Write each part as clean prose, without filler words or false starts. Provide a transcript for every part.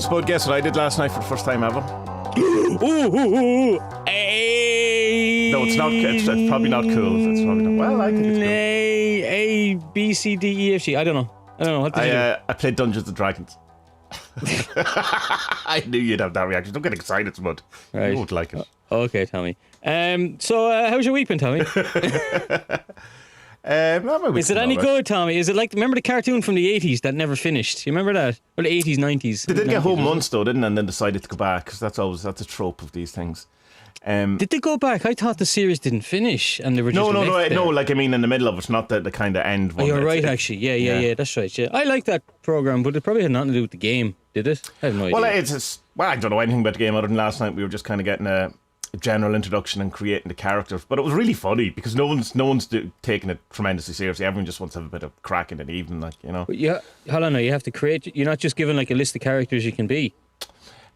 Spud, guess what I did last night for the first time ever? A. No, it's not. It's probably not cool. It's probably not. Well, I think it's cool. A, B, C, D, E, F, G. I don't know. What did you do? I played Dungeons and Dragons. I knew you'd have that reaction. Don't get excited, Spud. Right. You won't like it. Okay, Tommy. So, how's your week been, Tommy? Is it any good, Tommy? Is it like, remember the cartoon from the 80s that never finished? You remember that? Or the 80s, 90s? They did get home months though, didn't they? And then decided to go back, because that's a trope of these things. Did they go back? I thought the series didn't finish and they were just no, like I mean in the middle of it, not the kind of end one. Oh, you're right, actually. Yeah, that's right. Yeah, I like that program, but it probably had nothing to do with the game, did it? I have no idea. Well, I don't know anything about the game other than last night we were just kind of getting a general introduction and creating the characters, but it was really funny because no one's taking it tremendously seriously. Everyone just wants to have a bit of crack in the evening, like, you know. But yeah, hold on, now you have to create. You're not just given like a list of characters you can be.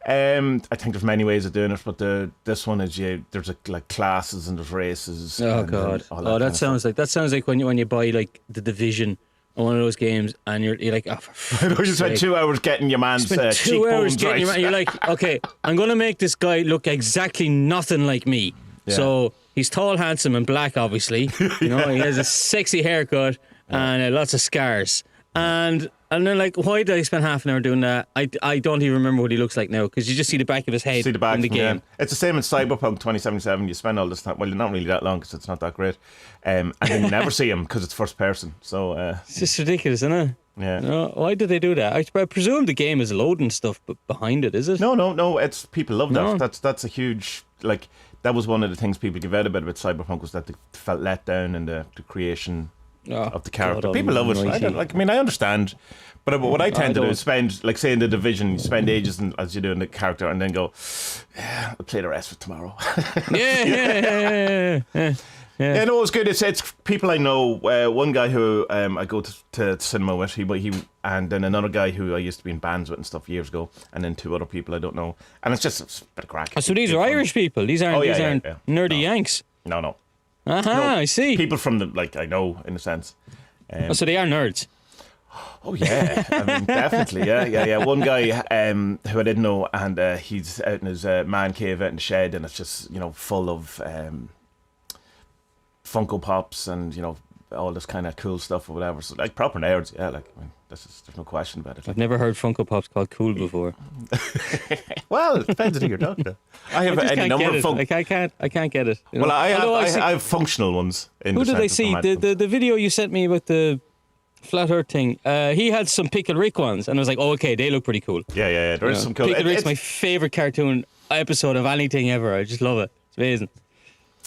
I think there's many ways of doing it, but this one is there's like classes and there's races. Oh god! That sounds like when you buy like the Division or one of those games and you're like, oh, for you spent 2 hours getting your man's cheekbones right. You're like, okay, I'm gonna make this guy look exactly nothing like me. Yeah. So he's tall, handsome, and black. Obviously, you know, he has a sexy haircut and lots of scars. And then, like, why did I spend half an hour doing that? I don't even remember what he looks like now because you just see the back of his head in the game. Yeah. It's the same in Cyberpunk 2077. You spend all this time, well, not really that long because it's not that great, and then you never see him because it's first person. So it's just ridiculous, isn't it? Yeah. You know, why did they do that? I presume the game is loading stuff behind it, is it? No. It's people love that. That's a huge, like, that was one of the things people give out about Cyberpunk was that they felt let down in the creation of the character. God, people love it. I understand, but what I tend to do is spend, like, say in the Division, you spend ages as you do in the character, and then go, I'll play the rest for tomorrow. Yeah. Yeah, no, it's good. It's people I know. One guy who I go to cinema with, he, and then another guy who I used to be in bands with and stuff years ago, and then two other people I don't know, and it's just a bit of crack. Oh, so these are Irish people. These aren't nerdy Yanks. No. I see. People from the I know in a sense. So they are nerds. Oh yeah, I mean definitely, yeah. One guy who I didn't know, and he's out in his man cave out in the shed, and it's just full of Funko Pops and all this kind of cool stuff or whatever. So like proper nerds, yeah. Like I mean, there's no question about it. Like, I've never heard Funko Pops called cool before. Well, it depends on who you're talking to. I have any number of Funko. I can't get it. Well, I have functional ones. Who did I see? The video you sent me about the Flat Earth thing. He had some Pickle Rick ones, and I was like, oh, okay, they look pretty cool. Yeah. There is some cool. Pickle Rick's my favourite cartoon episode of anything ever. I just love it. It's amazing.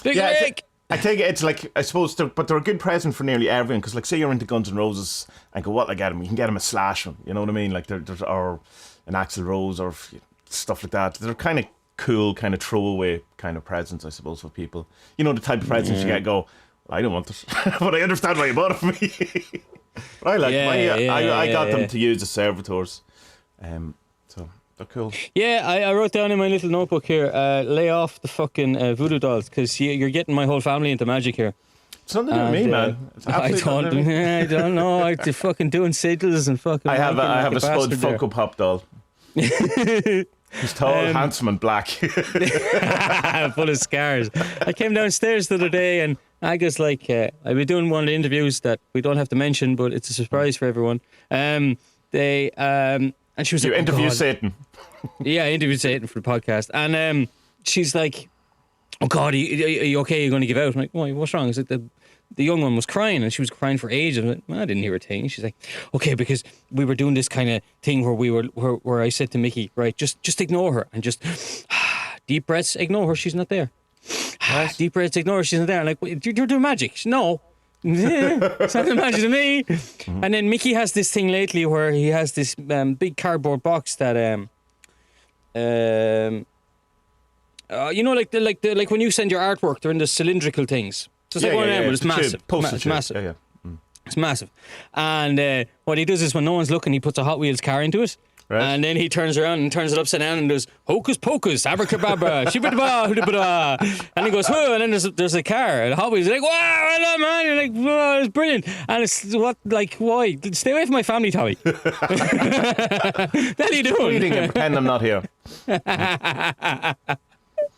Pickle Rick! I think it's like, I suppose, but they're a good present for nearly everyone, because like say you're into Guns N' Roses and go, what I get him? You can get him a Slash one, you know what I mean? Like there's or an Axl Rose or stuff like that. They're kind of cool, kind of throwaway kind of presents, I suppose, for people. You know, the type of presents you get, go, well, I don't want this, but I understand why you bought it for me. But I like I got them to use as servitors, so they're cool. Yeah, I wrote down in my little notebook here, lay off the fucking voodoo dolls, because you're getting my whole family into magic here. It's nothing to do with me, man. I don't know. I'm fucking doing sigils and fucking. I have a Spud Funko Pop doll. He's tall, handsome, and black. Full of scars. I came downstairs the other day and Aga's like, I'll be doing one of the interviews that we don't have to mention, but it's a surprise for everyone. And she was like, interview Satan. Yeah, I interviewed Satan for the podcast. And she's like, oh God, are you okay? You're going to give out? I'm like, what's wrong? Is it the young one was crying, and she was crying for ages. I'm like, I didn't hear a thing. She's like, okay, because we were doing this kind of thing where I said to Mickey, right, just ignore her and just deep breaths, ignore her, she's not there. What? Deep breaths, ignore her, she's not there. I'm like, you're doing magic. No. It's not magic to me. Mm-hmm. And then Mickey has this thing lately where he has this big cardboard box that like when you send your artwork, they're in the cylindrical things. So it's like one of them, but it's massive. It's massive. Yeah. It's massive. And what he does is when no one's looking, he puts a Hot Wheels car into it. Right. And then he turns around and turns it upside down and does hocus pocus, abracadabra, shibidaba, hoodabada. And he goes, whoa, and then there's a car. And Hobby's like, wow, well done, man. You're like, whoa, it's brilliant. And it's what, like, why? Stay away from my family, Tommy. What are you doing? Reading and pretend I'm not here. Yeah,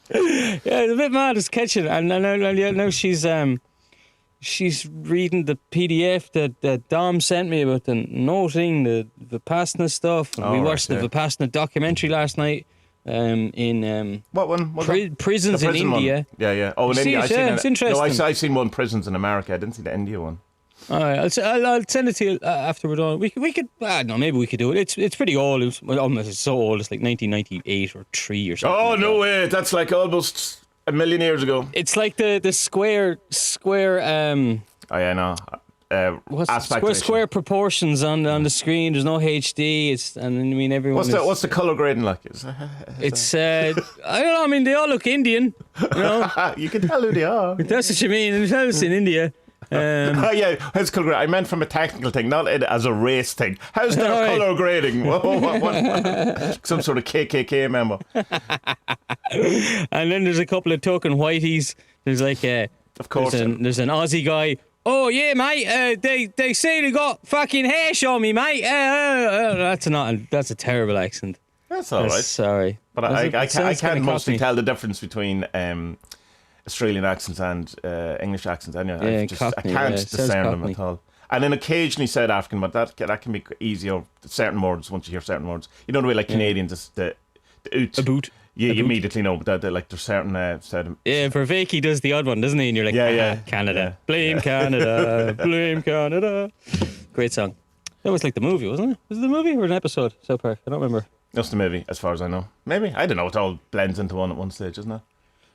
it's a bit mad. It's catching. And now she's reading the PDF that Dom sent me about the noting the Vipassana stuff. And we watched the Vipassana documentary last night. In what one? Prisons in India. One. Yeah. Oh, in India. It's interesting. No, I've seen one, prisons in America. I didn't see the India one. All right, I'll send it to you after we're done. We could no, maybe we could do it. It's pretty old. It's so old. It's like 1998 or 3 or something. Oh, like no that. way! That's like almost a million years ago. It's like the square. Oh yeah, no. Aspect Square proportions on the screen. There's no HD. Everyone. What's the color grading like? It's I don't know. I mean, they all look Indian. You know, you can tell who they are. that's what you mean. It's in India. Oh yeah, how's colour grading? I meant from a technical thing, not as a race thing. How's their Right. colour grading? What? Some sort of KKK member. And then there's a couple of token whiteys. There's like Of course. there's an Aussie guy. Oh yeah, mate. They say they got fucking hair on me, mate. That's a terrible accent. That's all right. Sorry, But I can't mostly tell the difference between Australian accents and English accents. Anyway, Yeah, I can't discern them at all. And then occasionally said African, but that can be easier. Certain words, once you hear certain words, you know the way like Canadians, the oot. A boot. You immediately know that like there's certain Yeah, Vervaeke does the odd one, doesn't he? And you're like, Canada, yeah. blame Canada, blame Canada. Great song. That was like the movie, wasn't it? Was it the movie or an episode? South Park. I don't remember. Just the movie, as far as I know. Maybe, I don't know. It all blends into one at one stage, isn't it?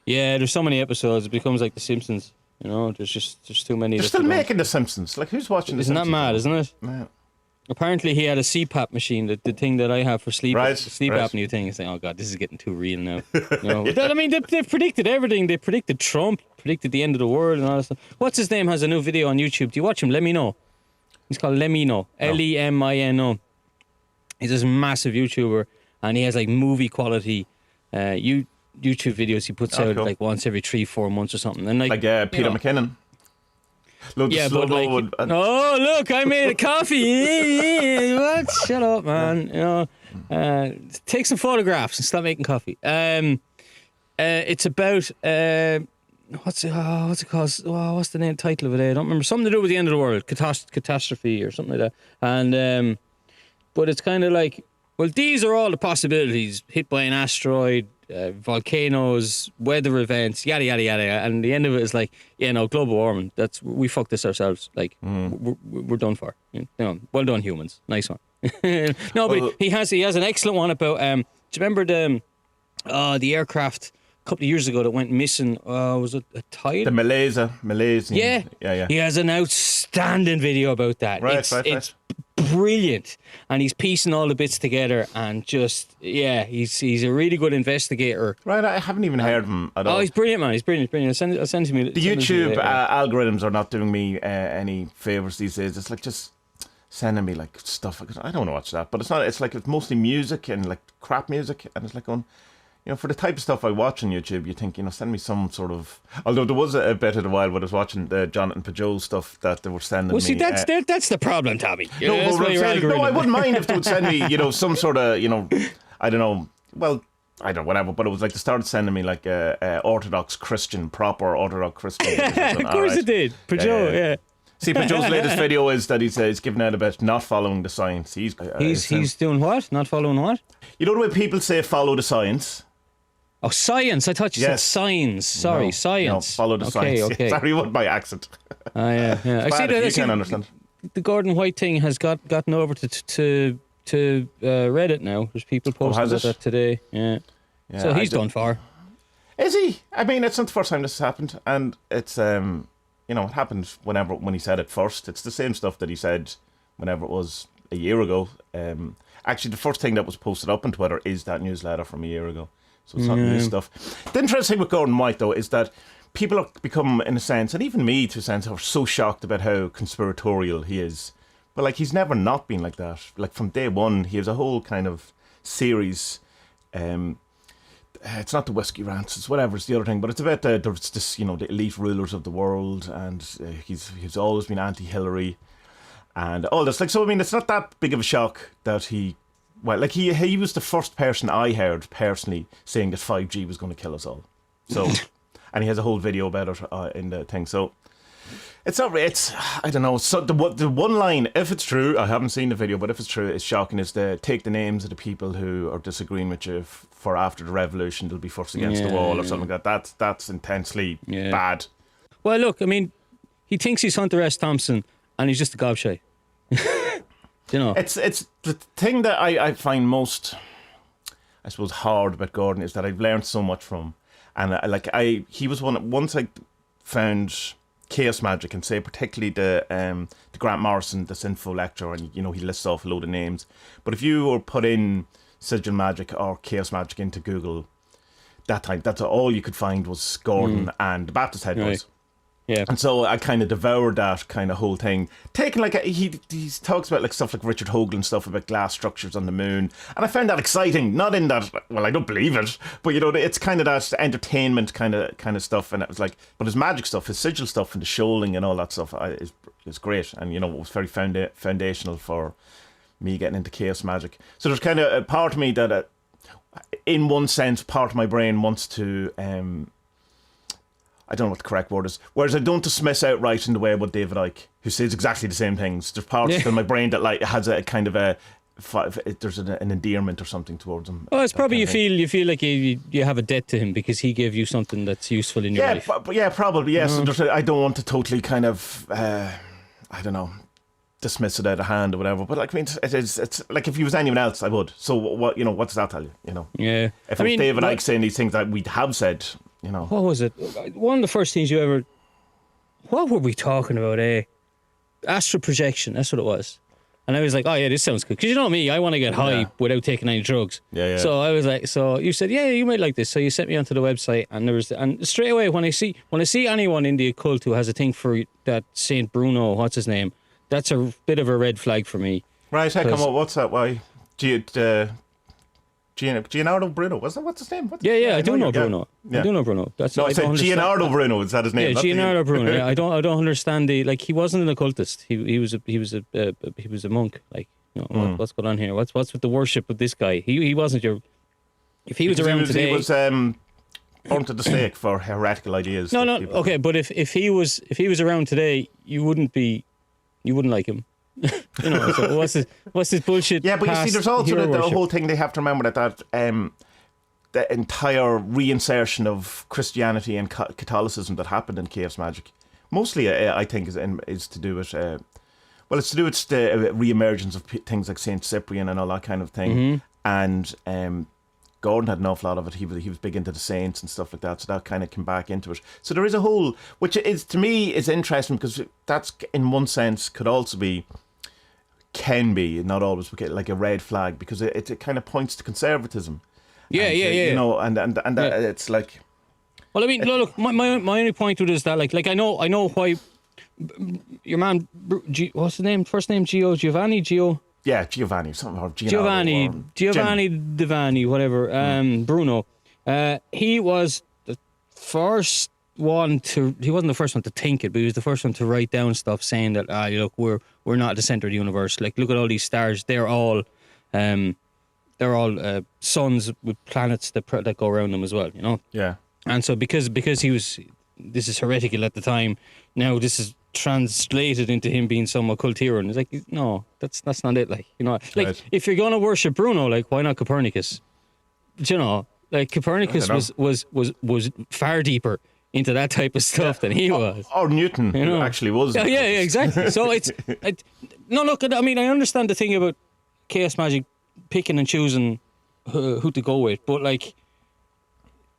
Yeah, there's so many episodes. It becomes like The Simpsons. You know, there's too many. They're still making The Simpsons. Like, who's watching The Isn't Simpsons? that mad, isn't it? Yeah. Apparently, he had a CPAP machine, the thing that I have for sleep, Right, the sleep right. apnea thing. It's like, oh god, this is getting too real now. You know? I mean, they've predicted everything. They predicted Trump, predicted the end of the world, and all that stuff. What's his name? Has a new video on YouTube. Do you watch him? Let me know. He's called Lemino. Lemino. He's this massive YouTuber, and he has like movie quality YouTube videos he puts out cool. like once every 3-4 months or something. And like Peter McKinnon. Yeah, but like, oh look, I made a coffee. What? Shut up, man. You know, take some photographs and stop making coffee. It's about what's it called? Oh, what's the title of it? I don't remember. Something to do with the end of the world, catastrophe or something like that. And but it's kind of like, well, these are all the possibilities: hit by an asteroid, volcanoes, weather events, yada yada yada. And the end of it is like, global warming. We fucked this ourselves. Like we're done for. You know, well done, humans. Nice one. No, but he has an excellent one about. Do you remember the aircraft a couple of years ago that went missing? Was it a tide? The Malaysian. Yeah. He has an outstanding video about that. Right. It's brilliant, and he's piecing all the bits together, and just he's a really good investigator. Right, I haven't even heard of him at all. Oh, he's brilliant, man. He's brilliant. I'll send it to me. The YouTube algorithms are not doing me any favors these days. It's like just sending me like stuff. I don't want to watch that, but it's not. It's like it's mostly music and like crap music, and it's like going. For the type of stuff I watch on YouTube, you think, send me some sort of... Although there was a bit of a while when I was watching the Jonathan Pajot stuff that they were sending me... Well, see, that's the problem, Tommy. No, I wouldn't mind if they would send me, some sort of, I don't know, well, I don't know, whatever, but it was like they started sending me like Orthodox Christian, proper Orthodox Christian. Of course it did. Pajot, yeah. See, Pajot's latest video is that he's giving out about not following the science. He's doing what? Not following what? You know the way people say follow the science? Oh, science. I thought you said signs. Sorry, no, science. No, follow the science. Okay. Sorry about my accent. Yeah. I see that. You can't understand. The Gordon White thing has gotten over to Reddit now. There's people posting about that today. Yeah. So he's done for. Is he? I mean, it's not the first time this has happened, and it's it happened when he said it first. It's the same stuff that he said whenever it was a year ago. Actually, the first thing that was posted up on Twitter is that newsletter from a year ago. So it's not new stuff. The interesting thing with Gordon White, though, is that people have become, in a sense, and even me to a sense, are so shocked about how conspiratorial he is. But like he's never not been like that. Like from day one, he has a whole kind of series. It's not the whiskey rants, it's whatever. It's the other thing, but it's about there's this, the elite rulers of the world, and he's always been anti-Hillary, and all this. Like, so I mean, it's not that big of a shock that he was the first person I heard personally saying that 5G was going to kill us all. So, and he has a whole video about it in the thing. So. It's not. It's I don't know. So the one line, if it's true, I haven't seen the video, but if it's true, it's shocking. Is to take the names of the people who are disagreeing with you for after the revolution, they'll be first against the wall or something like that. That's intensely bad. Well, look, I mean, he thinks he's Hunter S. Thompson, and he's just a gobshite. It's the thing that I find most, I suppose, hard about Gordon is that I've learned so much from, and he was once I found Chaos Magic, and say particularly the Grant Morrison, the Sinful Lecture, and he lists off a load of names. But if you were put in Sigil Magic or Chaos Magic into Google, that time that's all you could find was Gordon and the Baptist Head Boys. Yeah. And so I kind of devoured that kind of whole thing. Taking he talks about like stuff like Richard Hoagland stuff about glass structures on the moon, and I found that exciting. Not in that, well, I don't believe it, but it's kind of that entertainment kind of stuff. And it was like, but his magic stuff, his sigil stuff, and the shoaling and all that stuff is great, and it was very foundational for me getting into chaos magic. So there's kind of a part of me that, in one sense, part of my brain wants to. I don't know what the correct word is. Whereas I don't dismiss outright in the way about David Icke, who says exactly the same things. There's parts in my brain that like has a kind of there's an endearment or something towards him. Oh, it's probably you feel like you have a debt to him because he gave you something that's useful in your life. Yeah, probably yes. Mm. I don't want to totally kind of I don't know, dismiss it out of hand or whatever. But like, I mean, it's like if he was anyone else, I would. So what does that tell you? Yeah. If it was David Icke saying these things that we have said. What was it? One of the first things you ever... What were we talking about, Astral projection, that's what it was. And I was like, oh yeah, this sounds good. Because you know me, I want to get high without taking any drugs. Yeah. So I was like, so you said, yeah, you might like this. So you sent me onto the website, and straight away when I see anyone in the occult who has a thing for that Saint Bruno, what's his name, that's a bit of a red flag for me. Right, come on, what's that? Why? Gianardo Bruno, what's his name? I do know Bruno. Yeah. I do know Bruno. I said Gianardo Bruno. Is that his name? Yeah, Gianardo Bruno. Yeah, I don't understand he wasn't an occultist. He was a monk. Like, what's going on here? What's with the worship of this guy? He wasn't your. If he was around today, he was burned to the stake for heretical ideas. No, okay, but if he was around today, you wouldn't like him. So what's this bullshit? Yeah, but you see, there's also the whole thing they have to remember that the entire reinsertion of Christianity and Catholicism that happened in Chaos Magic, mostly I think is to do with it's to do with the re-emergence of things like Saint Cyprian and all that kind of thing, and Gordon had an awful lot of it. He was big into the saints and stuff like that, so that kind of came back into it. So there is a whole, which is to me is interesting because that's in one sense can be, not always, like a red flag because it kind of points to conservatism. Yeah. And it's like. Well, I mean, look, my only point to it is that like I know why your man, what's his name? First name Giovanni. Yeah, Giovanni, something or Giovanni Devani, whatever. Bruno. He was the first one to. He wasn't the first one to think it, but he was the first one to write down stuff saying that look, we're not the center of the universe. Like, look at all these stars. They're all suns with planets that go around them as well. Yeah. And so because he was, this is heretical at the time. Now this is translated into him being some occult hero, and it's like, no, that's not it. Like, right. If you're gonna worship Bruno, like, why not Copernicus? Like Copernicus was far deeper into that type of stuff than he was. Or Newton, who actually was. Yeah, exactly. So no, look, I mean, I understand the thing about chaos magic, picking and choosing who to go with, but like,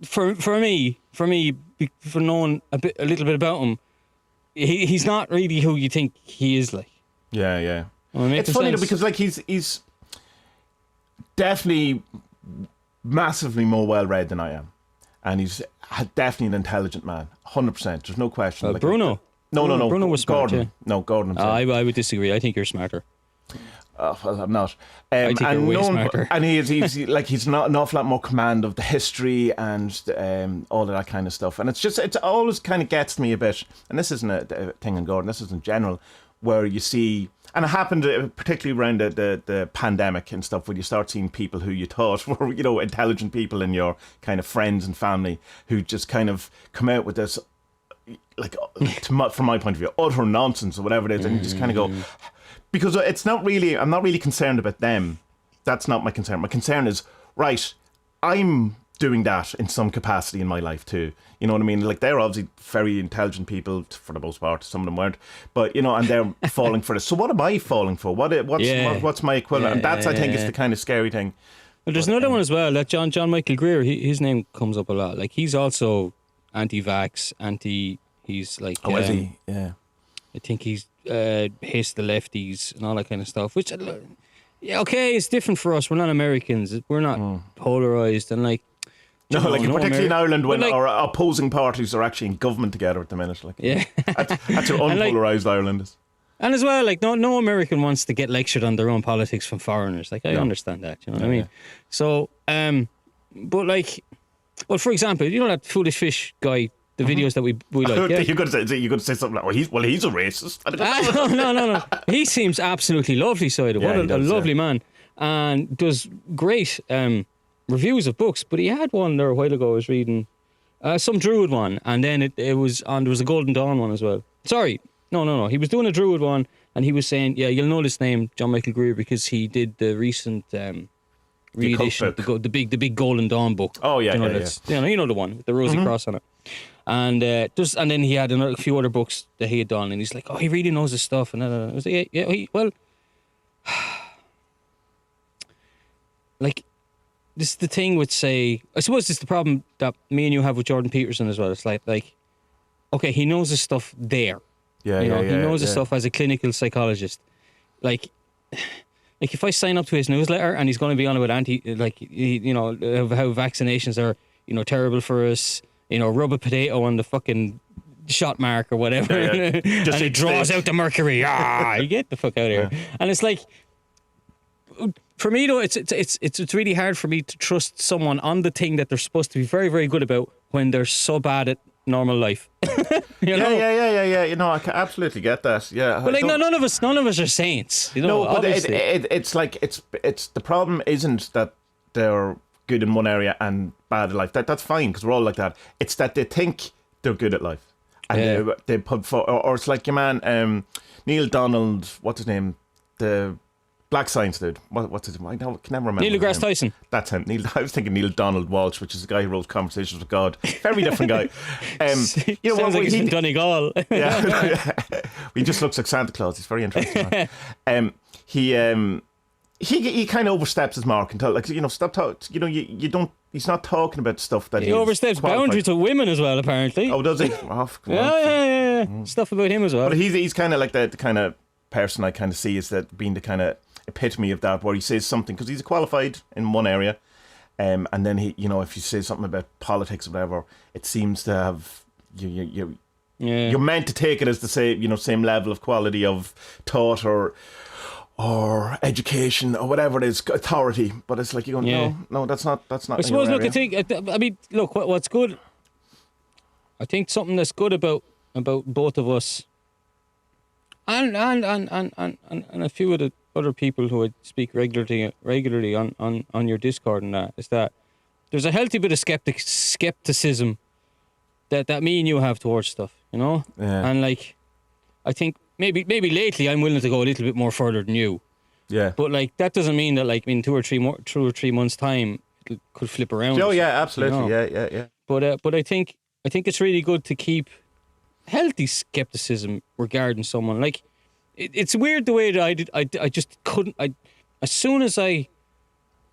for me, for knowing a little bit about him, he's not really who you think he is. Like, yeah. It's funny though, because like he's definitely massively more well read than I am, and he's definitely an intelligent man, 100%. There's no question. Bruno. No. Bruno was smart, Gordon. yeah. No, Gordon. I would disagree. I think you're smarter. Well, I'm not. I think you're way smarter. And he's not an awful lot more command of the history and all of that kind of stuff. And it always kind of gets me a bit. And this isn't a thing in Gordon. This is in general, where you see, and it happened particularly around the pandemic and stuff, when you start seeing people who you thought were, intelligent people in your kind of friends and family, who just kind of come out with this, like, from my point of view, utter nonsense or whatever it is, and you just kind of go. Because I'm not really concerned about them. That's not my concern. My concern is, right, I'm doing that in some capacity in my life too. You know what I mean? Like, they're obviously very intelligent people for the most part. Some of them weren't. But, and they're falling for this. So what am I falling for? What's my equivalent? And that's, I think, is the kind of scary thing. Well, there's another one as well, that John Michael Greer, his name comes up a lot. Like, he's also anti-vax, he's like... Oh, is he? Yeah. I think he's hates the lefties and all that kind of stuff. Which, okay, it's different for us. We're not Americans. We're not polarised and like. Particularly in Ireland, when our opposing parties are actually in government together at the minute. Like, yeah, that's how unpolarised Ireland is. And as well, like no American wants to get lectured on their own politics from foreigners. Like, I understand that. You know what I mean? Yeah. So, but like, well, for example, that Foolish Fish guy. The videos that we like. Yeah. You're going to say something like, well, he's a racist. No. He seems absolutely lovely, Side. What a lovely man. And does great reviews of books. But he had one there a while ago I was reading. Some Druid one. And then there was a Golden Dawn one as well. Sorry. No. He was doing a Druid one. And he was saying, yeah, you'll know this name, John Michael Greer, because he did the recent... reedition of the big Golden Dawn book. Oh yeah, you know the one with the rosy cross on it. And and then he had a few other books that he had done, and he's like, oh, he really knows his stuff. And I was like, well, like, this is the thing with, say, I suppose this is the problem that me and you have with Jordan Peterson as well. It's like, okay, he knows his stuff there. He knows his stuff as a clinical psychologist. Like if I sign up to his newsletter and he's going to be on about how vaccinations are, terrible for us, rub a potato on the fucking shot mark or whatever, and it draws out the mercury. You get the fuck out of here. And it's like, for me though, it's really hard for me to trust someone on the thing that they're supposed to be very, very good about when they're so bad at normal life. Yeah. I can absolutely get that. Yeah, but like, none of us are saints. No, but it's like it's the problem isn't that they're good in one area and bad at life. That's fine, because we're all like that. It's that they think they're good at life, and they put for, or it's like your man Neil Donald. What's his name? The Black Science dude. What's his name? I can never remember. Neil deGrasse Tyson. That's him. I was thinking Neil Donald Walsh, which is the guy who wrote Conversations with God. Very different guy. Sounds like he's from Donegal. Yeah. He just looks like Santa Claus. He's very interesting. He kind of oversteps his mark and stop talking. You don't. He's not talking about stuff that he oversteps boundaries to women as well. Apparently. Oh, does he? Yeah. Stuff about him as well. But he's kind of like the kind of person I kind of see as that being the kind of epitome of that, where he says something because he's qualified in one area, and then he, if you say something about politics or whatever, it seems to have you're meant to take it as the same level of quality of thought or education or whatever it is, authority. But it's like you go, no, that's not. I suppose. Look, look, what's good. I think something that's good about both of us, and a few of the other people who I speak regularly on your Discord and that, is that there's a healthy bit of skepticism that me and you have towards stuff, and like, I think maybe lately I'm willing to go a little bit more further than you, but like, that doesn't mean that like in 2 or 3 months time it could flip around. Oh yeah, absolutely. Yeah. But I think it's really good to keep healthy skepticism regarding someone. Like, it's weird the way that I just couldn't. As soon as I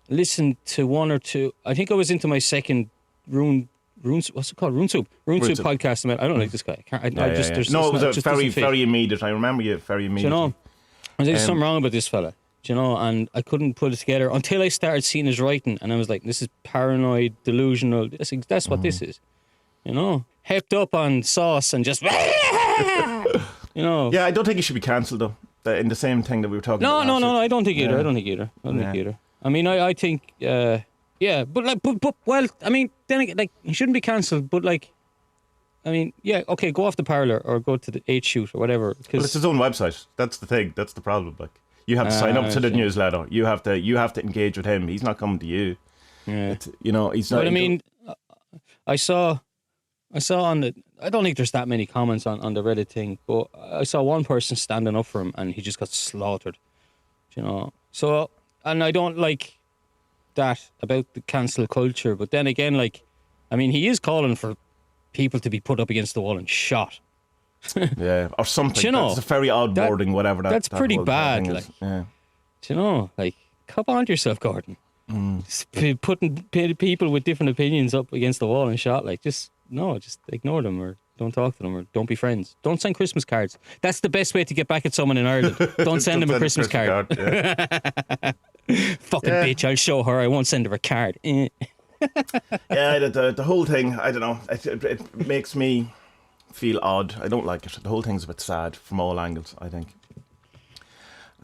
listened to one or two, I think I was into my second what's it called? Rune Soup podcast. I don't like this guy. It was very immediate. I remember you very immediately. There's something wrong about this fella. And I couldn't put it together until I started seeing his writing, and I was like, this is paranoid, delusional. That's what this is. Hepped up on sauce and just You know. Yeah, I don't think he should be cancelled though. In the same thing that we were talking No, about. no, I don't think either. Yeah. I don't think either. I mean, I think, yeah, but like, but well, I mean, then again, like, he shouldn't be cancelled. But like, I mean, yeah, okay, go off the parlour or go to the 8 shoot or whatever. Well, it's his own website. That's the thing. That's the problem. Like, you have to sign up to the newsletter. You have to engage with him. He's not coming to you. Yeah. He's not. But I mean, I saw on the. I don't think there's that many comments on the Reddit thing, but I saw one person standing up for him, and he just got slaughtered. You know. So, and I don't like that about the cancel culture. But then again, like, I mean, he is calling for people to be put up against the wall and shot. Yeah, or something. You know, that's a very odd wording. Whatever that. That's that pretty whole bad. thing Like, is. Yeah. you know, like, cop on to yourself, Gordon. Putting people with different opinions up against the wall and shot, like, just ignore them or don't talk to them or don't be friends. Don't send Christmas cards. That's the best way to get back at someone in Ireland. Don't send them a Christmas card. Yeah. Fucking bitch, I'll show her. I won't send her a card. Yeah, the whole thing, I don't know. It makes me feel odd. I don't like it. The whole thing's a bit sad from all angles, I think.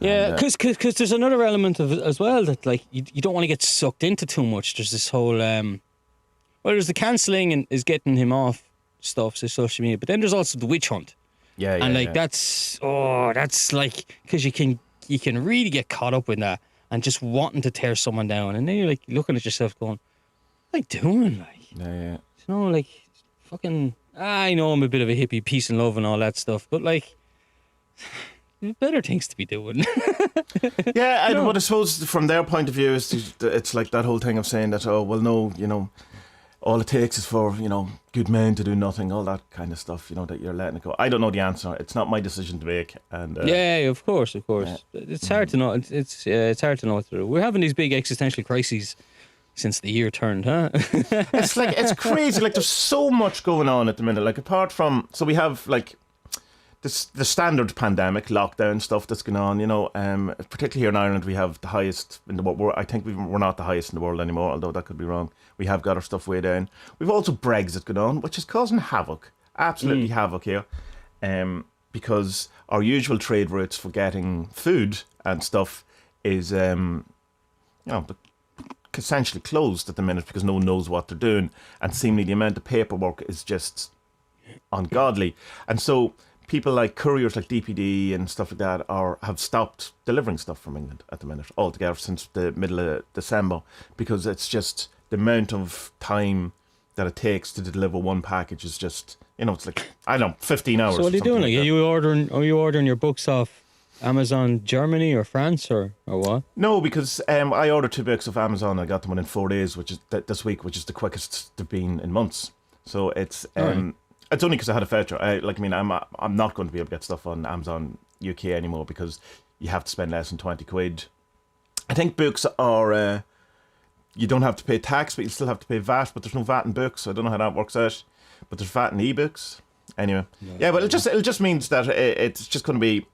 Yeah, because there's another element of it as well that, like, you don't want to get sucked into too much. There's this whole there's the cancelling and is getting him off stuff, so social media, but then there's also the witch hunt. Yeah, and like that's like, because you can really get caught up in that and just wanting to tear someone down, and then you're like looking at yourself going, what am I doing? Like, yeah. you know, like, fucking, I know I'm a bit of a hippie, peace and love and all that stuff, but like, better things to be doing. Yeah, but I suppose from their point of view, it's like that whole thing of saying that, oh, well, no, all it takes is for, good men to do nothing, all that kind of stuff, that you're letting it go. I don't know the answer. It's not my decision to make. And yeah, of course. It's hard to know. It's hard to know what to do. We're having these big existential crises since the year turned, huh? It's crazy. Like, there's so much going on at the minute. Like, apart from, so we have like the standard pandemic lockdown stuff that's going on. Particularly here in Ireland, we have the highest in the world. I think we're not the highest in the world anymore, although that could be wrong. We have got our stuff way down. We've also Brexit going on, which is causing havoc, absolutely havoc here, because our usual trade routes for getting food and stuff is, essentially closed at the minute because no one knows what they're doing, and seemingly the amount of paperwork is just ungodly, and so people like couriers like DPD and stuff like that have stopped delivering stuff from England at the minute altogether since the middle of December, because it's just the amount of time that it takes to deliver one package is just, it's like, I don't know, 15 hours. So what are you doing? Like are you ordering your books off Amazon Germany or France or what? No, because I ordered 2 books off Amazon. I got them within 4 days, which is this week, which is the quickest they've been in months. So it's it's only because I had a voucher. I'm not going to be able to get stuff on Amazon UK anymore because you have to spend less than 20 quid. I think books are you don't have to pay tax, but you still have to pay VAT. But there's no VAT in books, so I don't know how that works out. But there's VAT in ebooks. Anyway, but it just means that it's just going to be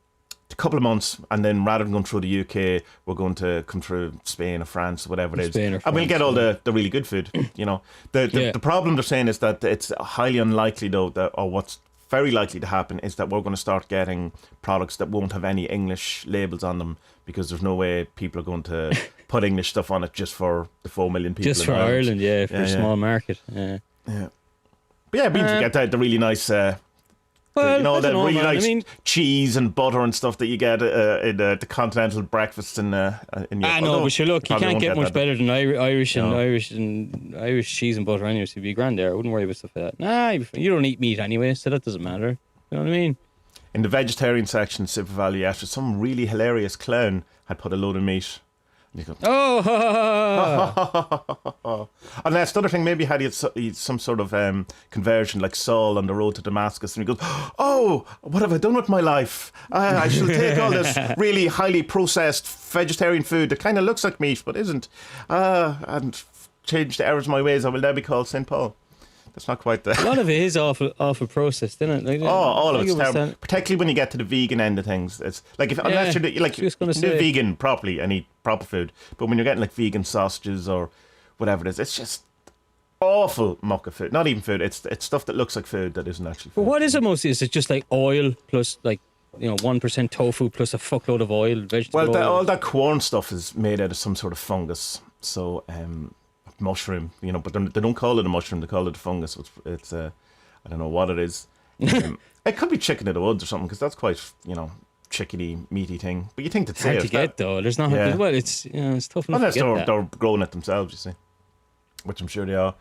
a couple of months, and then rather than going through the UK, we're going to come through Spain or France, whatever it is, and we'll get all the really good food. The problem they're saying is that it's highly unlikely, though, or what's very likely to happen is that we're going to start getting products that won't have any English labels on them, because there's no way people are going to put English stuff on it just for the 4 million people. Just in for Ireland, for a small market. Yeah. But yeah, it means you get the really nice. Really nice cheese and butter and stuff that you get in the continental breakfast in your. But sure, look, you can't get much better than Irish cheese and butter anyway. So you'd be grand there. I wouldn't worry about stuff like that. Nah, you don't eat meat anyway, so that doesn't matter. You know what I mean? In the vegetarian section, Super Valley, after some really hilarious clown had put a load of meat. And you go, and that's the other thing. Maybe had some sort of conversion, like Saul on the road to Damascus, and he goes, "Oh, what have I done with my life? I shall take all this really highly processed vegetarian food that kind of looks like meat but isn't, and change the errors of my ways. I will now be called Saint Paul." That's not quite the. A lot of it is awful processed, isn't it? Like, all of it's terrible. Particularly when you get to the vegan end of things. It's like unless you're vegan properly and eat proper food, but when you're getting like vegan sausages or whatever it is, it's just awful muck of food. Not even food. It's stuff that looks like food that isn't actually But food. what is it mostly? Is it just like oil plus like 1% tofu plus a fuckload of oil, vegetable Well, oil? all that corn stuff is made out of some sort of fungus. So, mushroom, but they don't call it a mushroom. They call it a fungus. It's I don't know what it is. It could be chicken of the woods or something, because that's quite, chickeny, meaty thing. But you think that's Hard to get though. There's not. Yeah. Well, it's it's tough enough Unless to get that. they're growing it themselves, you see, which I'm sure they are.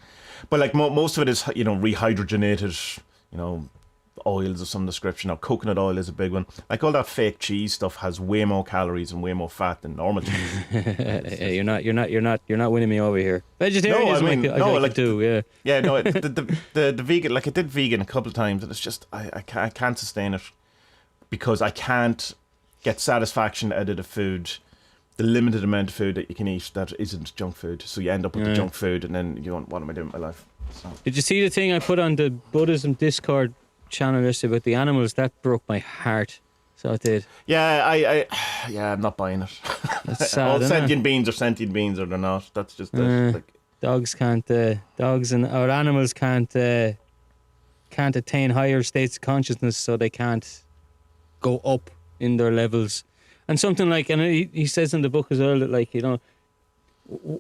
But like most of it is, rehydrogenated, oils of some description. Or coconut oil is a big one. Like all that fake cheese stuff has way more calories and way more fat than normal cheese. Hey, you're not winning me over here. Vegetarianism, No, I mean, I no, like like- to do, yeah. Yeah, no, the vegan, like I did vegan a couple of times, and it's just I can't sustain it, because I can't get satisfaction out of the food, the limited amount of food that you can eat that isn't junk food. So you end up with the junk food, and then you go, what am I doing with my life? So. Did you see the thing I put on the Buddhism Discord channel yesterday about the animals? That broke my heart. So it did. Yeah, I'm not buying it. It's sad, All isn't it? sentient beings are sentient beings, or they're not. That's just it. Like, Dogs can't. Dogs and or animals can't attain higher states of consciousness, so they can't go up in their levels. And something like, and he says in the book as well that, like,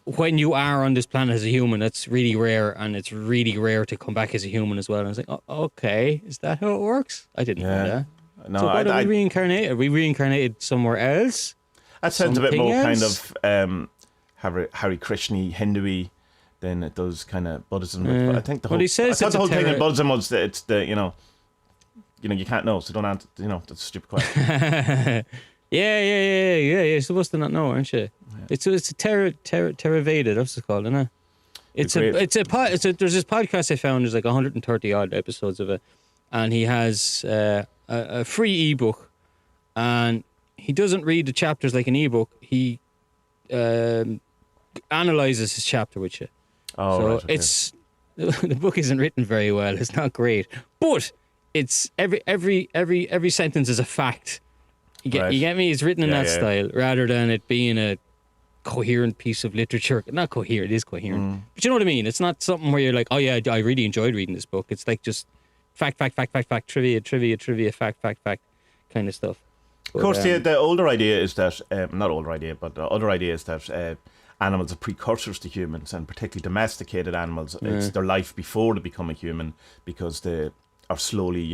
when you are on this planet as a human, that's really rare, and it's really rare to come back as a human as well. And I was like, oh, okay, is that how it works? I didn't know that. no, So what are we reincarnated? Are we reincarnated somewhere else? that sounds a bit something more else? kind of Hare Krishna, Hindu-y than it does kind of Buddhism. But I think the Well, whole, he says I thought it's the a whole thing terror- in Buddhism was that it's the you can't know, so don't answer. That's a stupid question. Yeah. You're supposed to not know, aren't you? Yeah. It's a Theravada. That's what it's called, isn't it? There's this podcast I found. There's like 130 odd episodes of it, and he has a free ebook, and he doesn't read the chapters like an ebook. He analyzes his chapter with you. Oh, So right, okay. it's the book isn't written very well. It's not great, but it's every sentence is a fact. You get me? It's written in that style rather than it being a coherent piece of literature. Not coherent, it is coherent. But you know what I mean? It's not something where you're like, oh yeah, I really enjoyed reading this book. It's like just fact, trivia, fact kind of stuff. Of course, the older idea is that, not older idea, but the other idea is that animals are precursors to humans, and particularly domesticated animals. It's their life before they become a human, because they are slowly,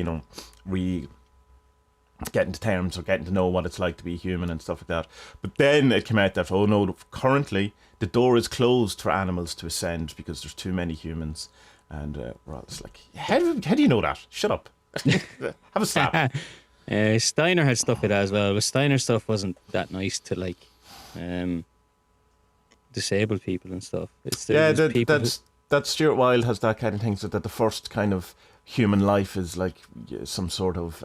getting to terms or getting to know what it's like to be a human and stuff like that. But then it came out that, oh no, currently the door is closed for animals to ascend because there's too many humans. And we're all just like, how do you know that? Shut up. Have a slap. Steiner had stuff like that as well, but Steiner stuff wasn't that nice to like disabled people and stuff. That Stuart Wilde has that kind of thing, so that the first kind of human life is like some sort of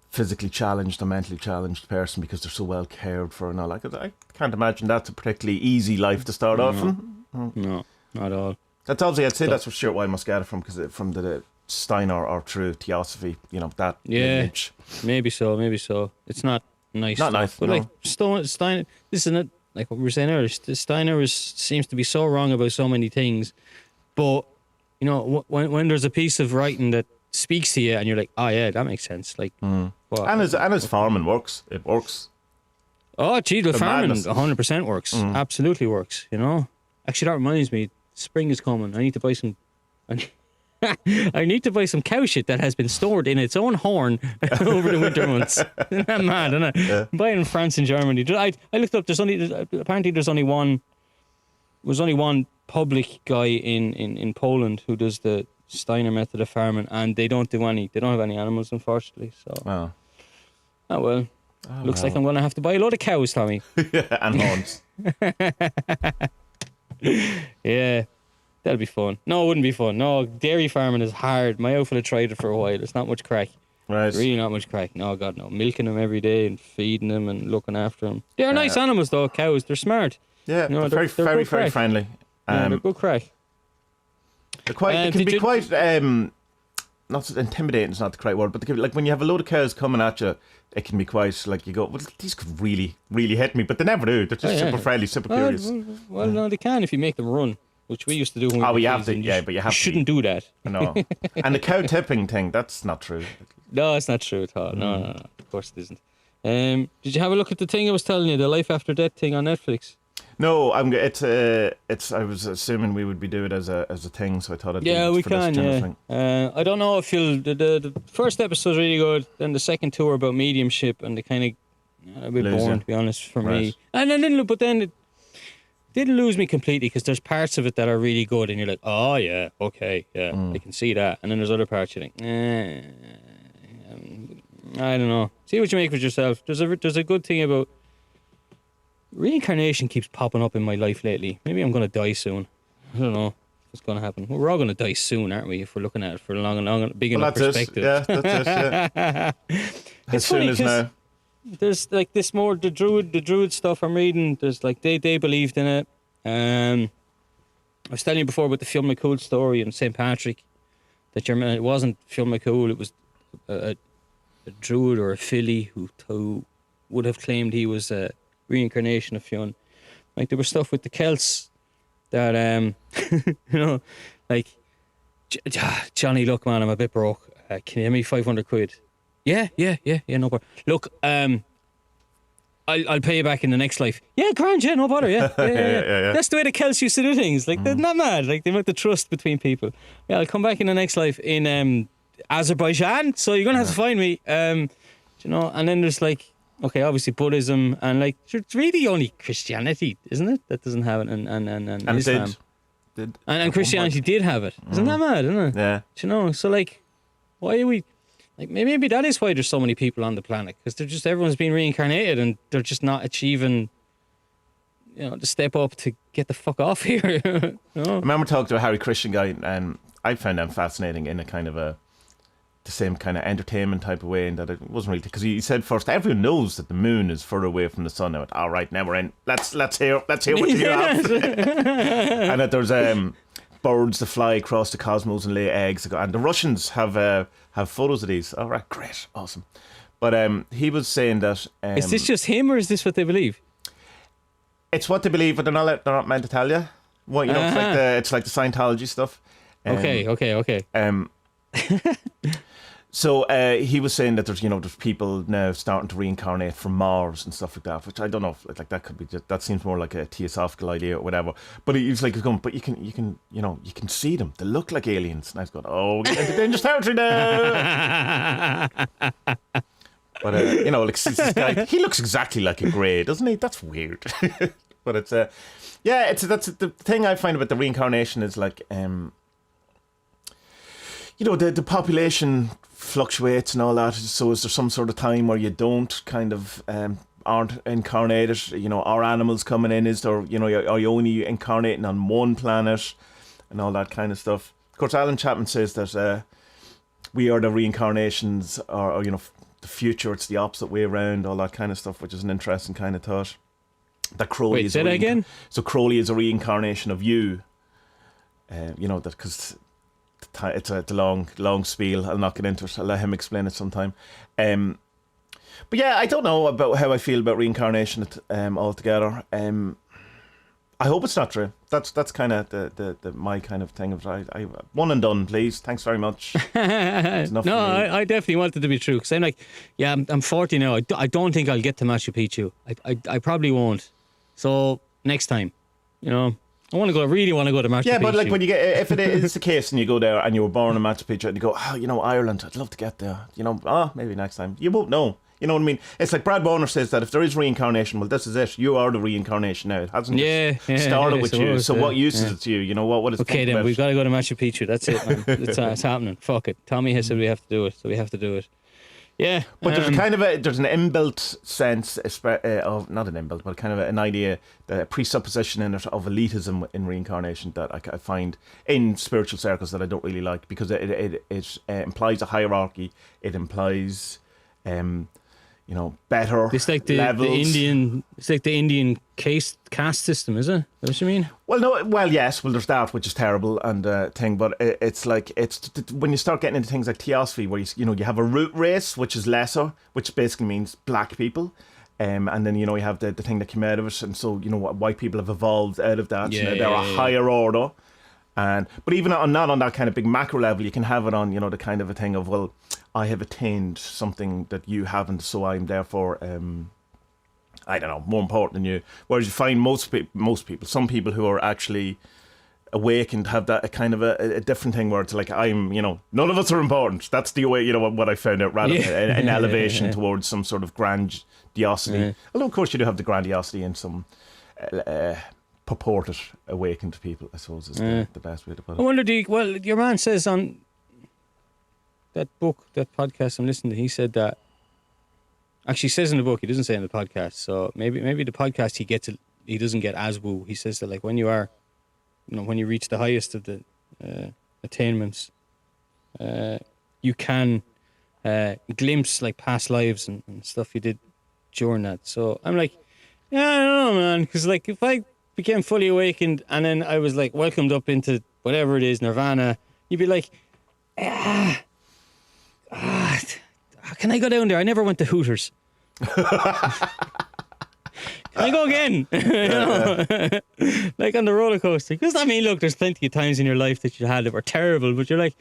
physically challenged or mentally challenged person, because they're so well cared for and all. Like, I can't imagine that's a particularly easy life to start off from. No, not at all. That's obviously, I'd say that's what Stuart Wilde must get it from, because from the Steiner or true theosophy, that lineage. Maybe so. It's not nice. Not stuff. nice, But no. like Steiner, this isn't it. Like what we were saying earlier, Steiner seems to be so wrong about so many things, but when there's a piece of writing that speaks to you and you're like, oh yeah, that makes sense. Like, what? And his farming works. It works. Oh, gee, the farming madness. 100% works. Absolutely works. Actually, that reminds me, spring is coming. I need to buy some. I need to buy some cow shit that has been stored in its own horn over the winter months. Isn't that mad? Isn't it? Yeah. Buying in France and Germany. I looked up. There's only one. There's only one public guy in Poland who does the Steiner method of farming, and they don't have any animals, unfortunately. So, oh well. Looks like I'm going to have to buy a load of cows, Tommy. And horns. Yeah, that'll be fun. No, it wouldn't be fun. No, dairy farming is hard. My outfit had tried it for a while. It's not much crack. Right. Really not much crack. No, God, no. Milking them every day and feeding them and looking after them. They're nice animals, though, cows. They're smart. Yeah, they're very, good very, very crack. friendly. Yeah, they're good crack. They're quite. They can be quite. Not intimidating is not the correct word, but they can, like when you have a load of cows coming at you, it can be quite like you go, well, these could really, really hit me, but they never do. They're just super friendly, super curious. Well, no, they can if you make them run. which we used to do when we Oh, were you have kids, to, and yeah, but you have to. shouldn't do that. No. And the cow tipping thing, that's not true. No, it's not true at all. No, of course it isn't. Did you have a look at the thing I was telling you, the Life After Death thing on Netflix? No, it's. I was assuming we would be doing it as a thing, so I thought I'd do Yeah, it we for this can. general Yeah. thing. I don't know if you'll. The first episode's really good, then the second two are about mediumship, and they kind of a bit Lose boring you. to be honest for Right. me. And then it didn't lose me completely because there's parts of it that are really good, and you're like, oh yeah, okay, yeah, I can see that. And then there's other parts you're like, I don't know. See what you make of it yourself. There's a good thing about reincarnation keeps popping up in my life lately. Maybe I'm gonna die soon. I don't know what's gonna happen. Well, we're all gonna die soon, aren't we? If we're looking at it for a long, big Well, enough that's perspective. it. Yeah, that's it. Yeah. As It's soon funny as 'cause now. there's like this more the druid stuff I'm reading. There's like they believed in it. I was telling you before about the Phil McCool story in St. Patrick. That it wasn't Phil McCool. It was a druid or a filly who would have claimed he was a reincarnation of Fionn. Like there was stuff with the Celts that you know, like Johnny, look man, I'm a bit broke. Can you give me 500 quid? Yeah, no bother. Look, I'll pay you back in the next life. Yeah, grand, yeah, no bother, yeah. Yeah. That's the way the Celts used to do things. Like they're not mad. Like they want the trust between people. Yeah, I'll come back in the next life in Azerbaijan. So you're gonna have to find me. You know, and then there's like, okay, obviously Buddhism and like it's really only Christianity, isn't it? That doesn't have it, and Islam. Did And Christianity did have it. Isn't that mad, isn't it? Yeah. Do you know? So like, why are we? Like maybe that is why there's so many people on the planet because they're just everyone's being reincarnated and they're just not achieving, you know, the step up to get the fuck off here. You know? I remember talking to a Harry Christian guy, and I found them fascinating in a kind of the same kind of entertainment type of way, and that it wasn't really because he said first everyone knows that the moon is further away from the sun. I went, all right, now we're in. Let's hear what you have. And that there's birds that fly across the cosmos and lay eggs, and the Russians have photos of these. All right, great, awesome. But he was saying that Is this just him or is this what they believe? it's what they believe, but they're not meant to tell you. Well, you know, it's like the Scientology stuff. Okay. So he was saying that there's people now starting to reincarnate from Mars and stuff like that, which I don't know if like that could be that seems more like a theosophical idea or whatever. But he's going, but you can see them. They look like aliens. And I was going, oh, get into dangerous territory now. But like this guy, he looks exactly like a grey, doesn't he? That's weird. But it's that's the thing I find about the reincarnation is like the population fluctuates and all that. So is there some sort of time where you don't kind of aren't incarnated? Are animals coming in? Is there are you only incarnating on one planet and all that kind of stuff? Of course, Alan Chapman says that we are the reincarnations, or the future. It's the opposite way around. All that kind of stuff, which is an interesting kind of thought. That Crowley is say that again. So Crowley is a reincarnation of you. That because. It's a long spiel. I'll not get into it. I'll let him explain it sometime. But yeah, I don't know about how I feel about reincarnation altogether. I hope it's not true. That's kind of the my kind of thing. Of I one and done, please. Thanks very much. No, I definitely want it to be true because I'm like, yeah, I'm 40 now. I don't think I'll get to Machu Picchu. I probably won't. So next time, I really want to go to Machu Picchu. Yeah, but like when you get, if it is the case and you go there and you were born in Machu Picchu and you go, Ireland, I'd love to get there. Maybe next time. You won't know. You know what I mean? It's like Brad Warner says that if there is reincarnation, well, this is it. You are the reincarnation now. It hasn't started with you. So what use is it to you? What is it? Okay, then we've got to go to Machu Picchu. That's it, man. It's happening. Fuck it. Tommy has said we have to do it, so we have to do it. Yeah, but there's there's an inbuilt sense of not an inbuilt, but kind of an idea, a presupposition in it of elitism in reincarnation that I find in spiritual circles that I don't really like because it implies a hierarchy. It implies, better. It's like the Indian. It's like the Indian caste system, is it? What do you mean? Well, no. Well, yes. Well, there's that, which is terrible and thing. But it's when you start getting into things like theosophy, where you have a root race, which is lesser, which basically means black people, And then, you have the thing that came out of it. And so, white people have evolved out of that. Yeah, They're a yeah. higher order. But even not on that kind of big macro level, you can have it on, the kind of a thing of, well, I have attained something that you haven't, so I'm therefore, I don't know, more important than you. Whereas you find most people, some people who are actually awakened have that a kind of a different thing where it's like, I'm, none of us are important. That's the way, what I found out, rather an elevation towards some sort of grandiosity. Although, of course, you do have the grandiosity in some purported awakened people, I suppose, is the best way to put it. I wonder, your man says on that book, that podcast I'm listening to, he said that, actually says in the book, he doesn't say in the podcast, so maybe the podcast he doesn't get as woo. He says that, like, when you are, when you reach the highest of the attainments, you can glimpse like past lives and stuff you did during that. So I'm like, yeah, I don't know, man, because like if I became fully awakened and then I was like welcomed up into whatever it is, nirvana, you'd be like, can I go down there? I never went to Hooters. Can I go again? Like on the roller coaster. Because I mean, look, there's plenty of times in your life that you had that were terrible, but you're like,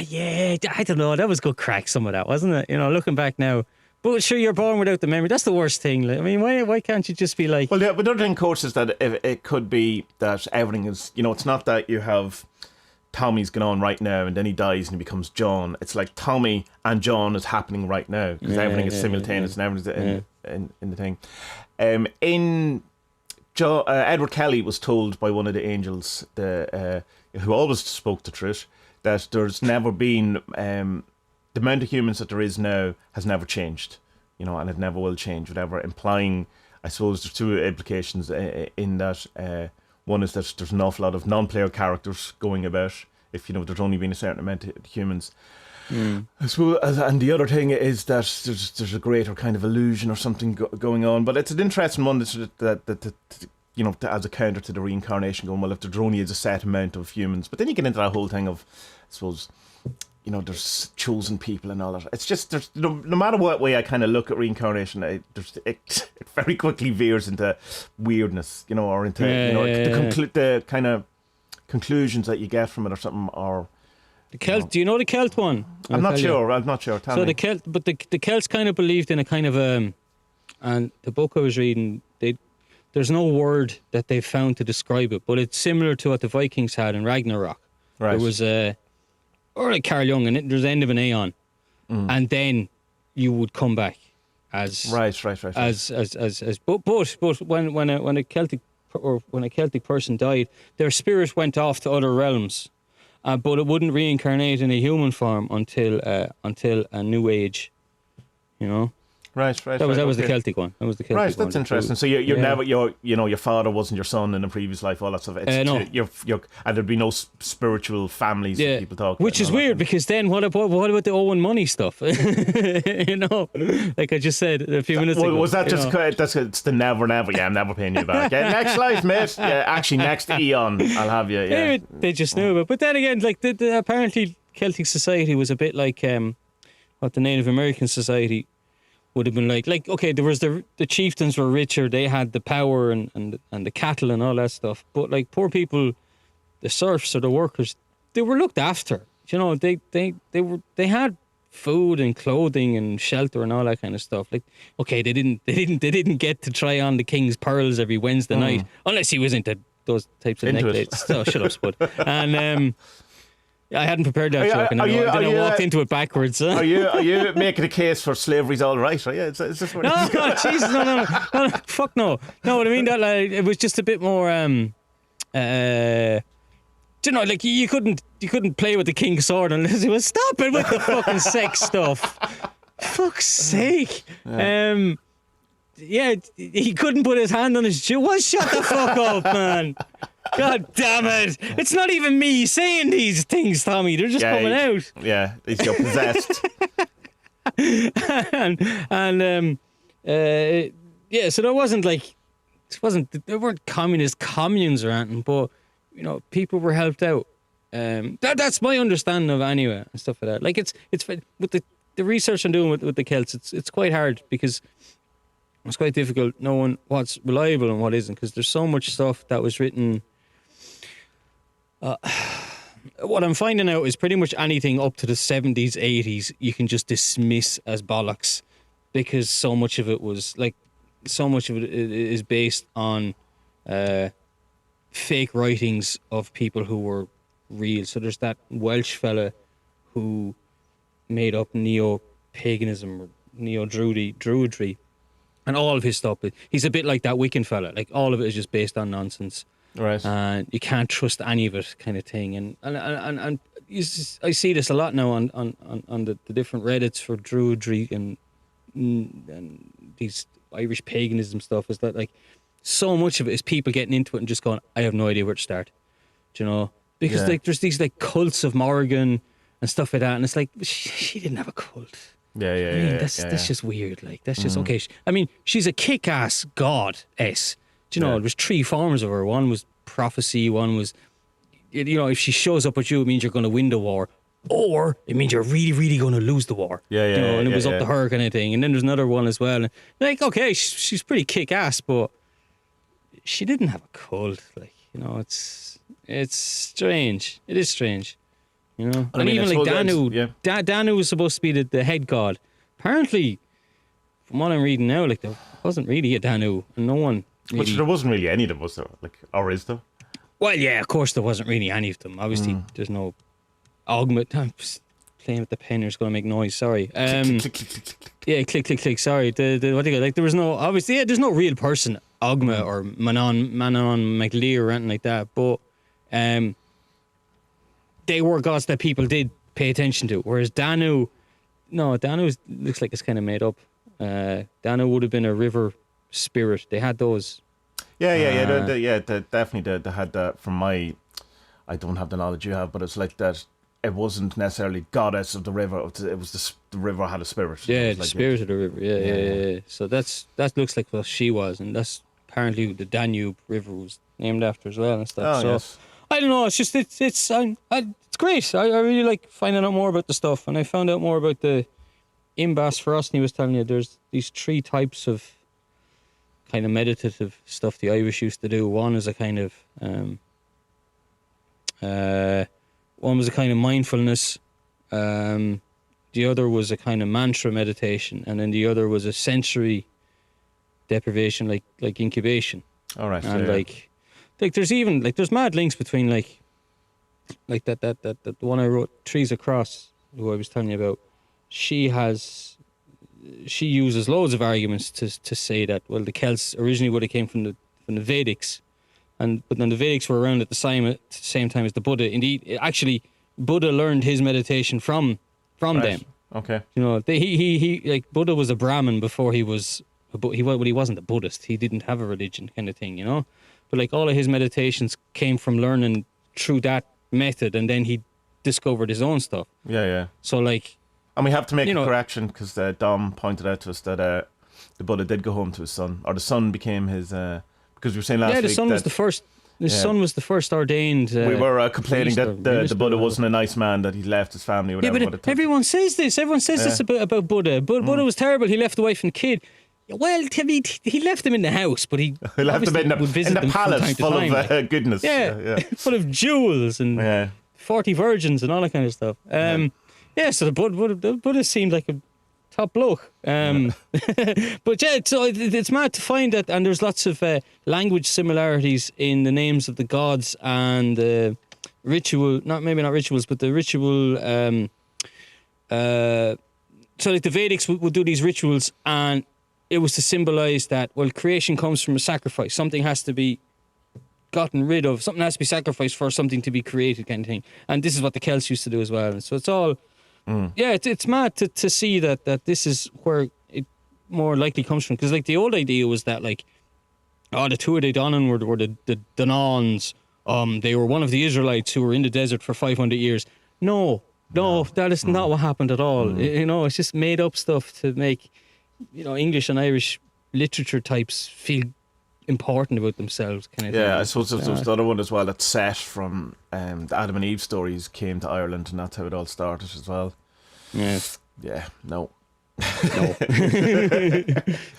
yeah, I don't know, that was good crack, some of that, wasn't it? Looking back now. But sure, you're born without the memory. That's the worst thing. Like, I mean, why can't you just be like... Well, the other thing, course, is that it could be that everything is, it's not that you have Tommy's going on right now and then he dies and he becomes John. It's like Tommy and John is happening right now because everything is simultaneous and everything's in the thing. Edward Kelly was told by one of the angels, who always spoke the truth, that there's never been... the amount of humans that there is now has never changed, and it never will change, whatever, implying, I suppose, there's two implications in that. One is that there's an awful lot of non-player characters going about, if, there's only been a certain amount of humans. I suppose, and the other thing is that there's a greater kind of illusion or something going on. But it's an interesting one that as a counter to the reincarnation, going, well, if there only is a set amount of humans. But then you get into that whole thing of, I suppose... there's chosen people and all that. It's just, there's no matter what way I kind of look at reincarnation, it very quickly veers into weirdness, or into the kind of conclusions that you get from it or something. Or the Celt. Do you know the Celt one? I'm not sure. Tell me. The Celt, but the Celts kind of believed in a kind of and the book I was reading, there's no word that they've found to describe it, but it's similar to what the Vikings had in Ragnarok. Right. There was or like Carl Jung, and there's the end of an aeon, and then you would come back as right. But when a Celtic person died, their spirit went off to other realms, but it wouldn't reincarnate in a human form until a new age, Right. That was the Celtic one. That was the Celtic one. Right, that's interesting. So you're never your father wasn't your son in a previous life, all that stuff. It's no. And there'd be no spiritual families that people talk. Which is weird because then what about the Owen money stuff? Like I just said a few minutes ago. Was that just it's the never? Yeah, I'm never paying you back. Yeah, next life, mate. Yeah, actually, next eon, I'll have you. Yeah, they just knew it. But then again, like apparently Celtic society was a bit like what the Native American society would have been like okay, there was the chieftains were richer, they had the power and the cattle and all that stuff, but like poor people, the serfs or the workers, they were looked after. They had food and clothing and shelter and all that kind of stuff. Like, okay, they didn't get to try on the king's pearls every Wednesday night, unless he was into those types of necklaces. So shut up, Spud. And I hadn't prepared that joke, and I walked into it backwards. Are you making a case for slavery's all right? Right? Yeah, it's just what no, Jesus, no, fuck no. No, what I mean that it was just a bit more. Like you couldn't play with the king's sword unless he was stop it with the fucking sex stuff. Fuck's sake. Yeah, he couldn't put his hand on his Jew. Well, shut the fuck up, man. God damn it. It's not even me saying these things, Tommy. They're just coming out. Yeah, he's got possessed. So there weren't communist communes or anything, but, people were helped out. That's my understanding of it anyway, and stuff like that. Like, it's with the research I'm doing with the Celts, it's quite hard because It's quite difficult knowing what's reliable and what isn't, because there's so much stuff that was written. What I'm finding out is pretty much anything up to the 70s, 80s, you can just dismiss as bollocks, because so much of it is based on fake writings of people who were real. So there's that Welsh fella who made up neo-paganism or neo-druidry, and all of his stuff, he's a bit like that Wiccan fella. Like, all of it is just based on nonsense. Right. And you can't trust any of it, kind of thing. And I see this a lot now on the different Reddits for druidry and these Irish paganism stuff, is that, like, so much of it is people getting into it and just going, I have no idea where to start. Do you know? Because like there's these like cults of Morrigan and stuff like that, and it's like, she didn't have a cult. That's just weird. Like, that's just okay. I mean, she's a kick-ass goddess. Do you know? There's 3 forms of her. One was prophecy. One was, if she shows up with you, it means you're going to win the war, or it means you're really, really going to lose the war. And it was up to her, kind of thing. And then there's another one as well. And like, okay, she's pretty kick-ass, but she didn't have a cult. Like, it's strange. It is strange. And even like Danu was supposed to be the head god. Apparently, from what I'm reading now, like, there wasn't really a Danu, and no one really... Which there wasn't really any of them, was there? Like, or is there? Well, yeah, of course there wasn't really any of them. Obviously, there's no augment. I'm just playing with the pen, it's going to make noise. Sorry. Yeah, click, click, click. Sorry. The what do you got? Like, there was no, obviously, there's no real person, Ogma or Manon MacLear or anything like that. But they were gods that people did pay attention to. Whereas Danu looks like it's kind of made up. Danu would have been a river spirit. They had those. They definitely they had that. From my, I don't have the knowledge you have, but it's like that. It wasn't necessarily goddess of the river. It was the river had a spirit. Yeah, the spirit of the river. Yeah. So that looks like what she was, and that's apparently who the Danube River was named after as well and stuff. Yes. I don't know. It's just it's great. I really like finding out more about the stuff, and I found out more about the Imbas Ferocity was telling you. There's these 3 types of kind of meditative stuff the Irish used to do. One is a kind of mindfulness. The other was a kind of mantra meditation, and then the other was a sensory deprivation, like incubation. All right. And like there's even there's mad links between like that one I wrote, Trees Across, who I was telling you about. She uses loads of arguments to say that, well, the Celts originally would have came from the Vedics, but then the Vedics were around at the same time as the Buddha. Indeed, actually, Buddha learned his meditation from them. Okay. He like Buddha was a Brahmin before he was. He wasn't a Buddhist. He didn't have a religion, kind of thing, But like all of his meditations came from learning through that method, and then he discovered his own stuff. Yeah. So like, and we have to make a correction, because Dom pointed out to us that the Buddha did go home to his son, or the son became his. Because we were saying last week, the son was the first. The son was the first ordained. We were complaining that the Buddha wasn't a nice man, that he left his family. Whatever, but everyone says this. Everyone says this about Buddha. Buddha was terrible. He left the wife and kid. Well, he left them in the house, but he left them in the palace full of goodness. Yeah, full of jewels and 40 virgins and all that kind of stuff. So the Buddha seemed like a top bloke. But yeah, so it's mad to find that, and there's lots of language similarities in the names of the gods and the ritual. Maybe not rituals, but the ritual. So like the Vedics would do these rituals, and it was to symbolize that, well, creation comes from a sacrifice. Something has to be gotten rid of. Something has to be sacrificed for something to be created, kind of thing. And this is what the Celts used to do as well. And so it's all, it's mad to see that this is where it more likely comes from. Because like the old idea was that like, the Tuatha Dé Danann were the Dananns. They were one of the Israelites who were in the desert for 500 years. No, that is not what happened at all. It's just made up stuff to make, English and Irish literature types feel important about themselves, kind of thing. I suppose there's the other one as well, that Set from the Adam and Eve stories came to Ireland, and that's how it all started as well. Yeah. Yeah, no. No.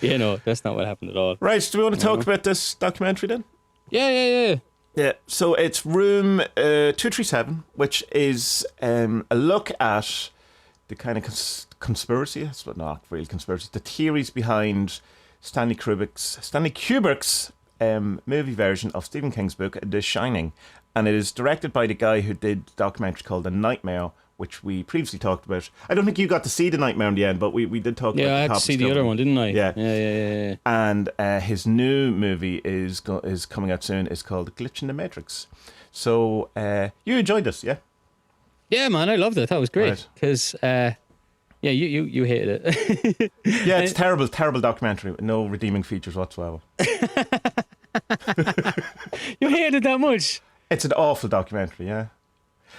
Yeah, no, that's not what happened at all. Right, do we want to talk about this documentary then? Yeah. Yeah, so it's Room 237, which is a look at the kind of conspiracy, it's not really conspiracy, the theories behind Stanley Kubrick's movie version of Stephen King's book, The Shining. And it is directed by the guy who did a documentary called The Nightmare, which we previously talked about. I don't think you got to see The Nightmare in the end, but we did talk about it. Yeah, I had to see the other one, didn't I? Yeah. And his new movie is coming out soon. It's called Glitch in the Matrix. So you enjoyed this, yeah? Yeah, man, I loved it. That was great. Right. Because, you hated it. Yeah, it's terrible documentary with no redeeming features whatsoever. You hated it that much? It's an awful documentary, yeah.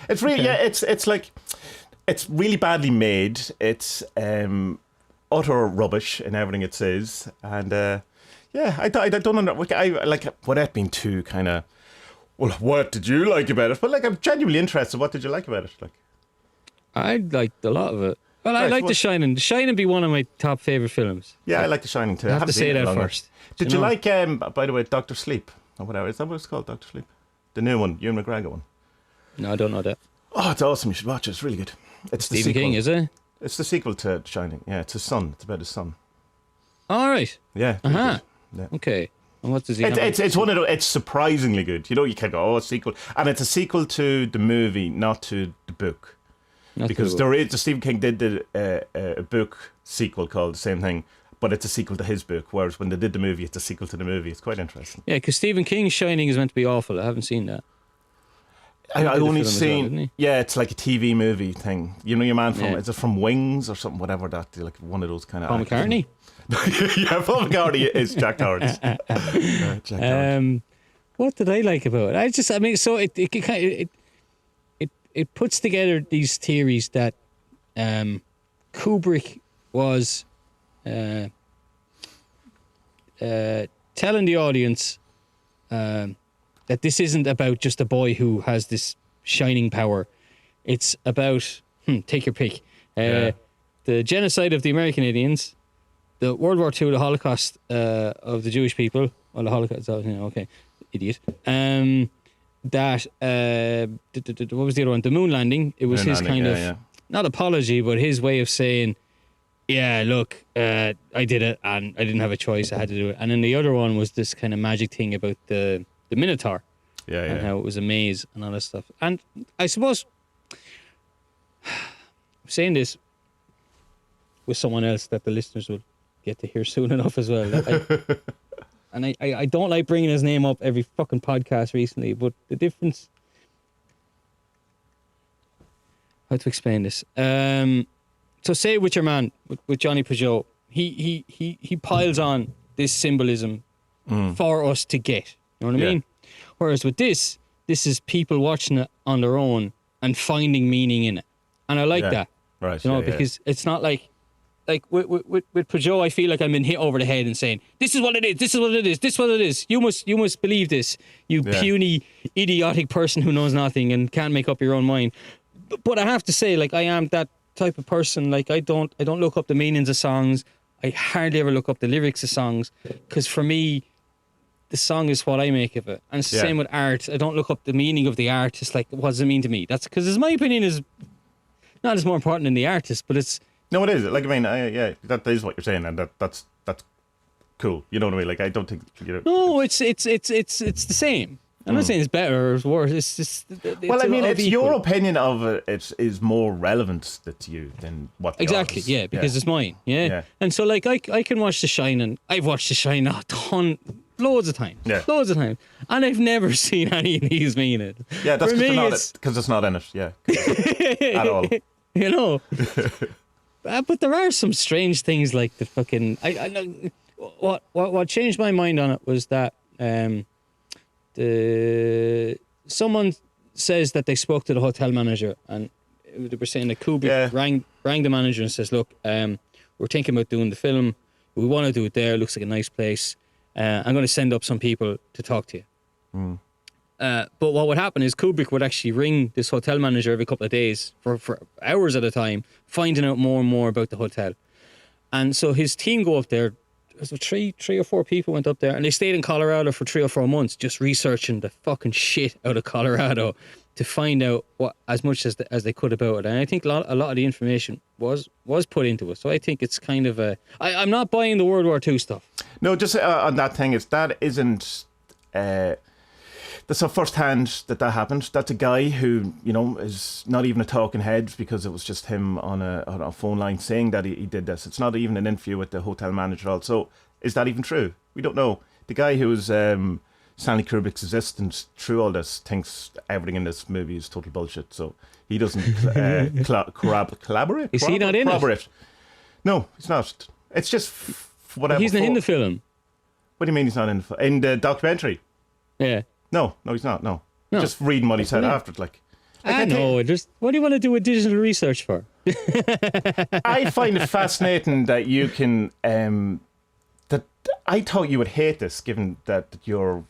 It's really, it's like, it's really badly made. It's utter rubbish in everything it says. And I don't know, without being too kind of, well, what did you like about it? But like, I'm genuinely interested. What did you like about it? Like, I liked a lot of it. Well, I like The Shining. The Shining be one of my top favourite films. Yeah, I like The Shining too. I have to say that first. Did you like, by the way, Dr. Sleep? Or whatever. Is that what it's called, Dr. Sleep? The new one, Ewan McGregor one. No, I don't know that. Oh, it's awesome. You should watch it. It's really good. It's the Stephen sequel. King, is it? It's the sequel to Shining. Yeah, it's his son. It's about his son. All right. Yeah. Really Uh-huh. good. Yeah. Okay. And what does he It's one of those, it's surprisingly good. You know, you can go, a sequel. And it's a sequel to the movie, not to the book. Because Stephen King did a book sequel called the same thing, but it's a sequel to his book, whereas when they did the movie, it's a sequel to the movie. It's quite interesting. Yeah, because Stephen King's Shining is meant to be awful. I haven't seen that. I only film as well, seen, didn't he? yeah, it's like a TV movie thing. You know your man from, Yeah. is it from Wings or something, whatever that, like one of those kind of Paul actors. McCartney? Yeah, Paul McCartney is Jack Torrance. Jack Torrance. What did I like about it? So it puts together these theories that Kubrick was telling the audience that this isn't about just a boy who has this shining power. It's about, take your pick, the genocide of the American Indians, the World War II, the Holocaust of the Jewish people. Well, the Holocaust, okay, idiot. That, what was the other one? The moon landing. It was his kind of, not apology, but his way of saying, yeah, look, I did it and I didn't have a choice. I had to do it. And then the other one was this kind of magic thing about the Minotaur. And how it was a maze and all that stuff. And I suppose, I'm saying this with someone else that the listeners will get to hear soon enough as well. I don't like bringing his name up every fucking podcast recently, but the difference... How to explain this? So say with your man, with Johnny Peugeot, he piles on this symbolism for us to get. You know what I mean? Whereas with this is people watching it on their own and finding meaning in it. And I like that. Right. You know, because it's not like with Peugeot, I feel like I'm being hit over the head and saying, this is what it is, this is what it is, this is what it is. You must believe this, you puny, idiotic person who knows nothing and can't make up your own mind. But I have to say, like, I am that type of person. Like, I don't look up the meanings of songs. I hardly ever look up the lyrics of songs, because for me, the song is what I make of it. And it's the same with art. I don't look up the meaning of the art. It's like, what does it mean to me? That's because my opinion is not as more important than the artist, but it's... No, it is. Like, I mean, that is what you're saying, and that's cool. You know what I mean? Like, I don't think... No, it's the same. I'm not saying it's better or it's worse. It's just... Well, I mean, it's your opinion of it is more relevant to you than what the Exactly, artist. yeah, because it's mine, yeah. And so, like, I can watch The Shining. I've watched The Shining loads of times. Yeah. Loads of times. And I've never seen any of these mean it. Yeah, that's because it's not in it, yeah. At all. You know? But there are some strange things like the fucking... What changed my mind on it was that someone says that they spoke to the hotel manager, and they were saying that Kubrick rang the manager and says, look, we're thinking about doing the film. We want to do it there. It looks like a nice place. I'm going to send up some people to talk to you. But what would happen is Kubrick would actually ring this hotel manager every couple of days for hours at a time, finding out more and more about the hotel. And so his team go up there. So three or four people went up there, and they stayed in Colorado for 3 or 4 months, just researching the fucking shit out of Colorado to find out what as much as they could about it. And I think a lot of the information was put into it. So I think it's kind of I'm not buying the World War II stuff. No, just on that thing isn't. That's a first hand that happened. That's a guy who, is not even a talking head because it was just him on a phone line saying that he did this. It's not even an interview with the hotel manager at all. So is that even true? We don't know. The guy who's Stanley Kubrick's assistant through all this thinks everything in this movie is total bullshit. So he doesn't collaborate. Is he not in it? No, he's not. It's just whatever. He's not in the film. What do you mean he's not in the documentary? Yeah. No, he's not. No. Just reading what he said after. I know. What do you want to do with digital research for? I find it fascinating that you can. That I thought you would hate this, given that your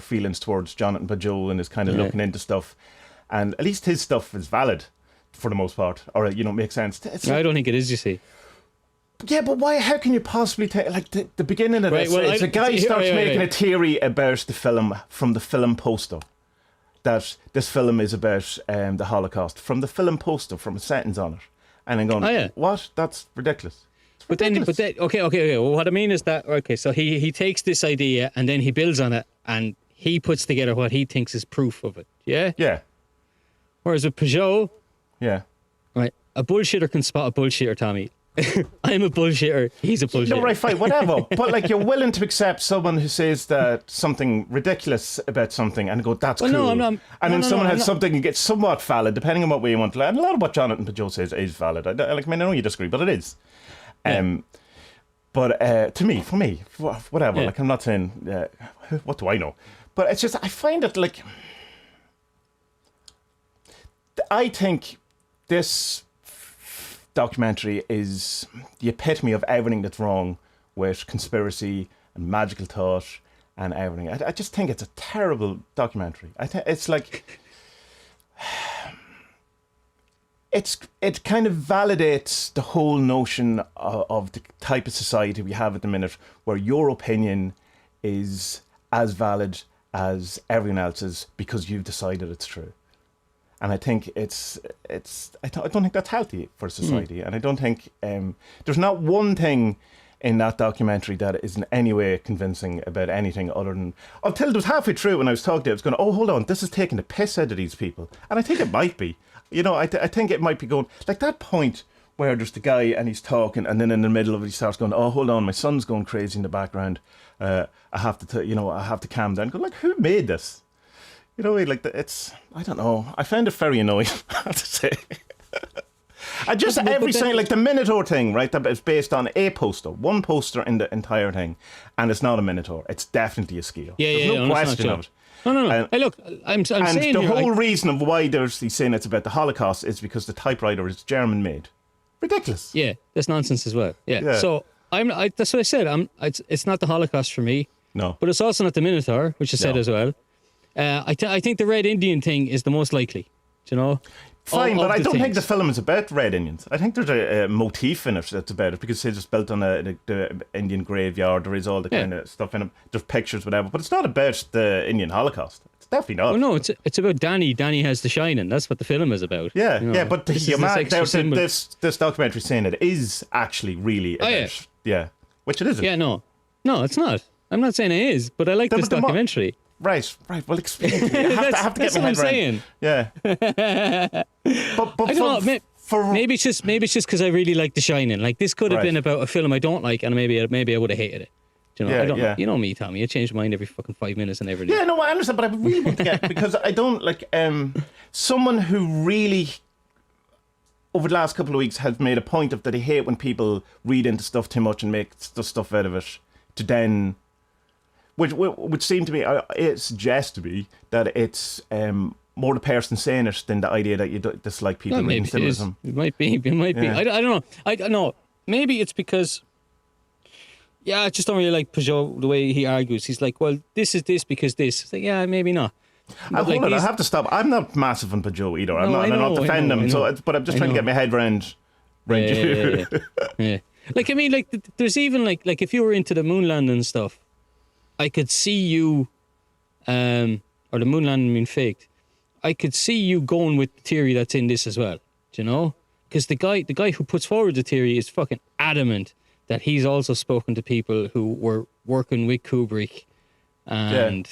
feelings towards Jonathan Pajot and is kind of looking into stuff, and at least his stuff is valid for the most part, or makes sense. I don't think it is. You see. Yeah, but why? How can you possibly take the beginning of this? It's a guy starts making a theory about the film from the film poster, that this film is about the Holocaust from the film poster, from a sentence on it, and I'm going, what? That's ridiculous. But then, okay. Well, what I mean is that so he takes this idea and then he builds on it and he puts together what he thinks is proof of it. Yeah. Yeah. Whereas with Pajot, yeah, right, a bullshitter can spot a bullshitter, Tommy. I'm a bullshitter. He's a bullshitter. No, right, fine, whatever. But you're willing to accept someone who says that something ridiculous about something and go, that's cool. No, and then someone has something and gets somewhat valid, depending on what way you want to. And a lot of what Jonathan Pajot says is valid. I know you disagree, but it is. Yeah. But for me, whatever. Yeah. I'm not saying what do I know, but it's just I find it I think this documentary is the epitome of everything that's wrong with conspiracy and magical thought and everything. I just think it's a terrible documentary. I think it's it kind of validates the whole notion of the type of society we have at the minute, where your opinion is as valid as everyone else's because you've decided it's true. And I think I don't think that's healthy for society. And I don't think there's not one thing in that documentary that is in any way convincing about anything other than, until it was halfway through when I was talking to it, I was going, oh, hold on, this is taking the piss out of these people. And I think it might be. I think it might be going, like that point where there's the guy and he's talking, and then in the middle of it he starts going, oh, hold on, my son's going crazy in the background. I have to calm down. Go, who made this? It's, I don't know. I found it very annoying, I have to say. The Minotaur thing, right? That is based on one poster in the entire thing, and it's not a Minotaur. It's definitely a scale. There's no question of it. No. Hey, look, I'm saying the whole reason of why he's saying it's about the Holocaust is because the typewriter is German made. Ridiculous. Yeah, that's nonsense as well. Yeah. So that's what I said. It's not the Holocaust for me. No. But it's also not the Minotaur, which you said as well. I think the Red Indian thing is the most likely. Do you know? Fine, but I don't think the film is about Red Indians. I think there's a motif in it that's about it, because it's built on the Indian graveyard. There is all the kind of stuff in it. There's pictures, whatever. But it's not about the Indian Holocaust. It's definitely not. Oh no, it's about Danny. Danny has the shining. That's what the film is about. Yeah, but this documentary saying it is actually really about, which it isn't. Yeah, no, it's not. I'm not saying it is, but I like this documentary. Right. Well, explain to me. I have to get my head around. Yeah. but I don't know. Maybe it's just because I really like The Shining. Like, this could have been about a film I don't like, and maybe I would have hated it. Do you know? I don't know. You know me, Tommy. I change my mind every fucking 5 minutes and everything. Yeah, no, I understand, but I really want to get, because I don't like someone who really over the last couple of weeks has made a point of that he hate when people read into stuff too much and make stuff out of it to then. Which would seem to me, it suggests to me that it's more the person saying it than the idea that you dislike people reading symbolism. It might be. I don't know. I don't know. Maybe it's because, I just don't really like Pajot, the way he argues. He's like, well, this is this because this. It's like, yeah, maybe not. I have to stop. I'm not massive on Pajot either. I'm not defending him. But I'm just trying to get my head around Mind you. Yeah. Like, I mean, like, there's even, like if you were into the moon landing stuff, I could see you, or the moon landing being faked, I could see you going with the theory that's in this as well. Do you know? Because the guy who puts forward the theory is fucking adamant that he's also spoken to people who were working with Kubrick and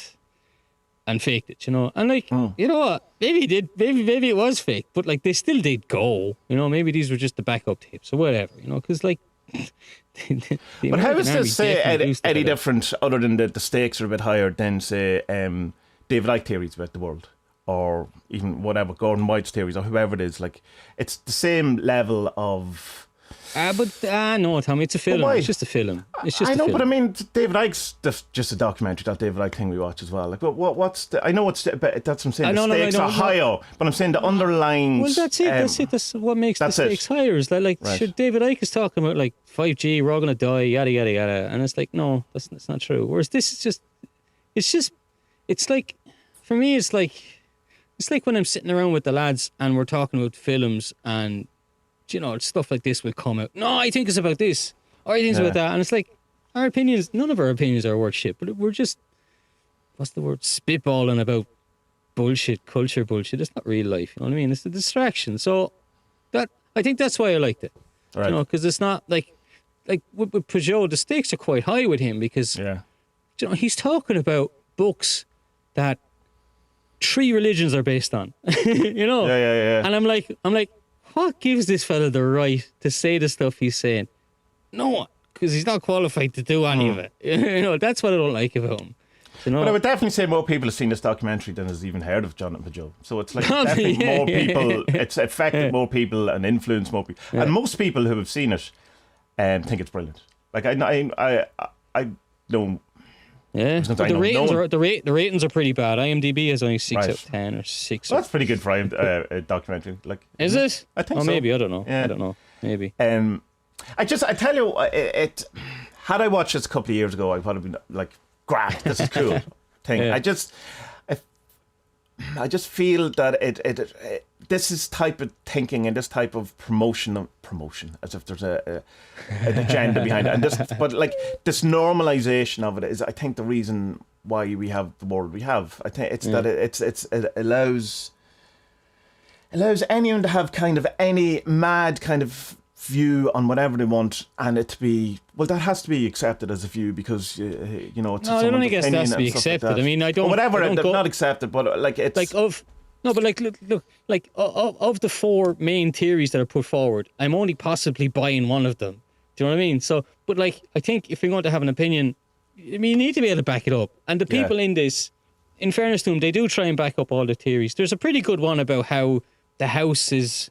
faked it, you know. And like, you know what? Maybe he did. Maybe it was fake, but like they still did go. You know, maybe these were just the backup tapes or whatever. You know, because like. But how is this any different other than the stakes are a bit higher than say David Icke theories about the world, or even whatever Gordon White's theories or whoever it is? Like it's the same level of. No, Tommy, it's a film. It's just a film. It's just. I know, a film. but I mean, David Icke's just a documentary. That David Icke thing we watch as well. Like, what's the? I know what's that's what I'm saying. The stakes are higher, but I'm saying the underlying. Well, that's it. That's it. That's what makes the stakes higher. Is that like right. David Icke is talking about like 5G, we're all gonna die, yada yada yada, and it's like no, that's not true. Whereas this is it's like, for me, it's like when I'm sitting around with the lads and we're talking about films and. You know, stuff like this will come out. No, I think it's about this. Or I think it's about that. And it's like, our opinions, none of our opinions are worth shit. But we're just, what's the word? Spitballing about bullshit, culture bullshit. It's not real life. You know what I mean? It's a distraction. So, I think that's why I liked it. Right. You know, because it's not like with Peugeot, the stakes are quite high with him because, you know, he's talking about books that 3 religions are based on. You know? Yeah. And I'm like, what gives this fella the right to say the stuff he's saying? No one, because he's not qualified to do any of it. You know, that's what I don't like about him. You know? But I would definitely say more people have seen this documentary than has even heard of Jonathan Peugeot. So it's like definitely more people. It's affected more people and influenced more people. And most people who have seen it think it's brilliant. Like I don't. Yeah, but the ratings are pretty bad. IMDb has only 6 out of 10 or 6. Well, that's pretty good for a documentary. Like, is it? I think so. Maybe I don't know. Yeah. I don't know. Maybe. I tell you, had I watched this a couple of years ago, I'd probably been like, "Great, this is cool." Thing. Yeah. I just feel that this is type of thinking and this type of promotion, as if there's an agenda behind it, and but like this normalization of it is, I think, the reason why we have the world we have. I think it's that it allows anyone to have kind of any mad kind of view on whatever they want, and it to be that has to be accepted as a view because you know it's no, I don't think it has to be accepted. Like I mean, I don't. Or whatever, I don't not accepted, but like it's like of. No, but like, look, like of the 4 main theories that are put forward, I'm only possibly buying one of them. Do you know what I mean? So, but like, I think if you're going to have an opinion, I mean, you need to be able to back it up. And the people in this, in fairness to them, they do try and back up all the theories. There's a pretty good one about how the house is,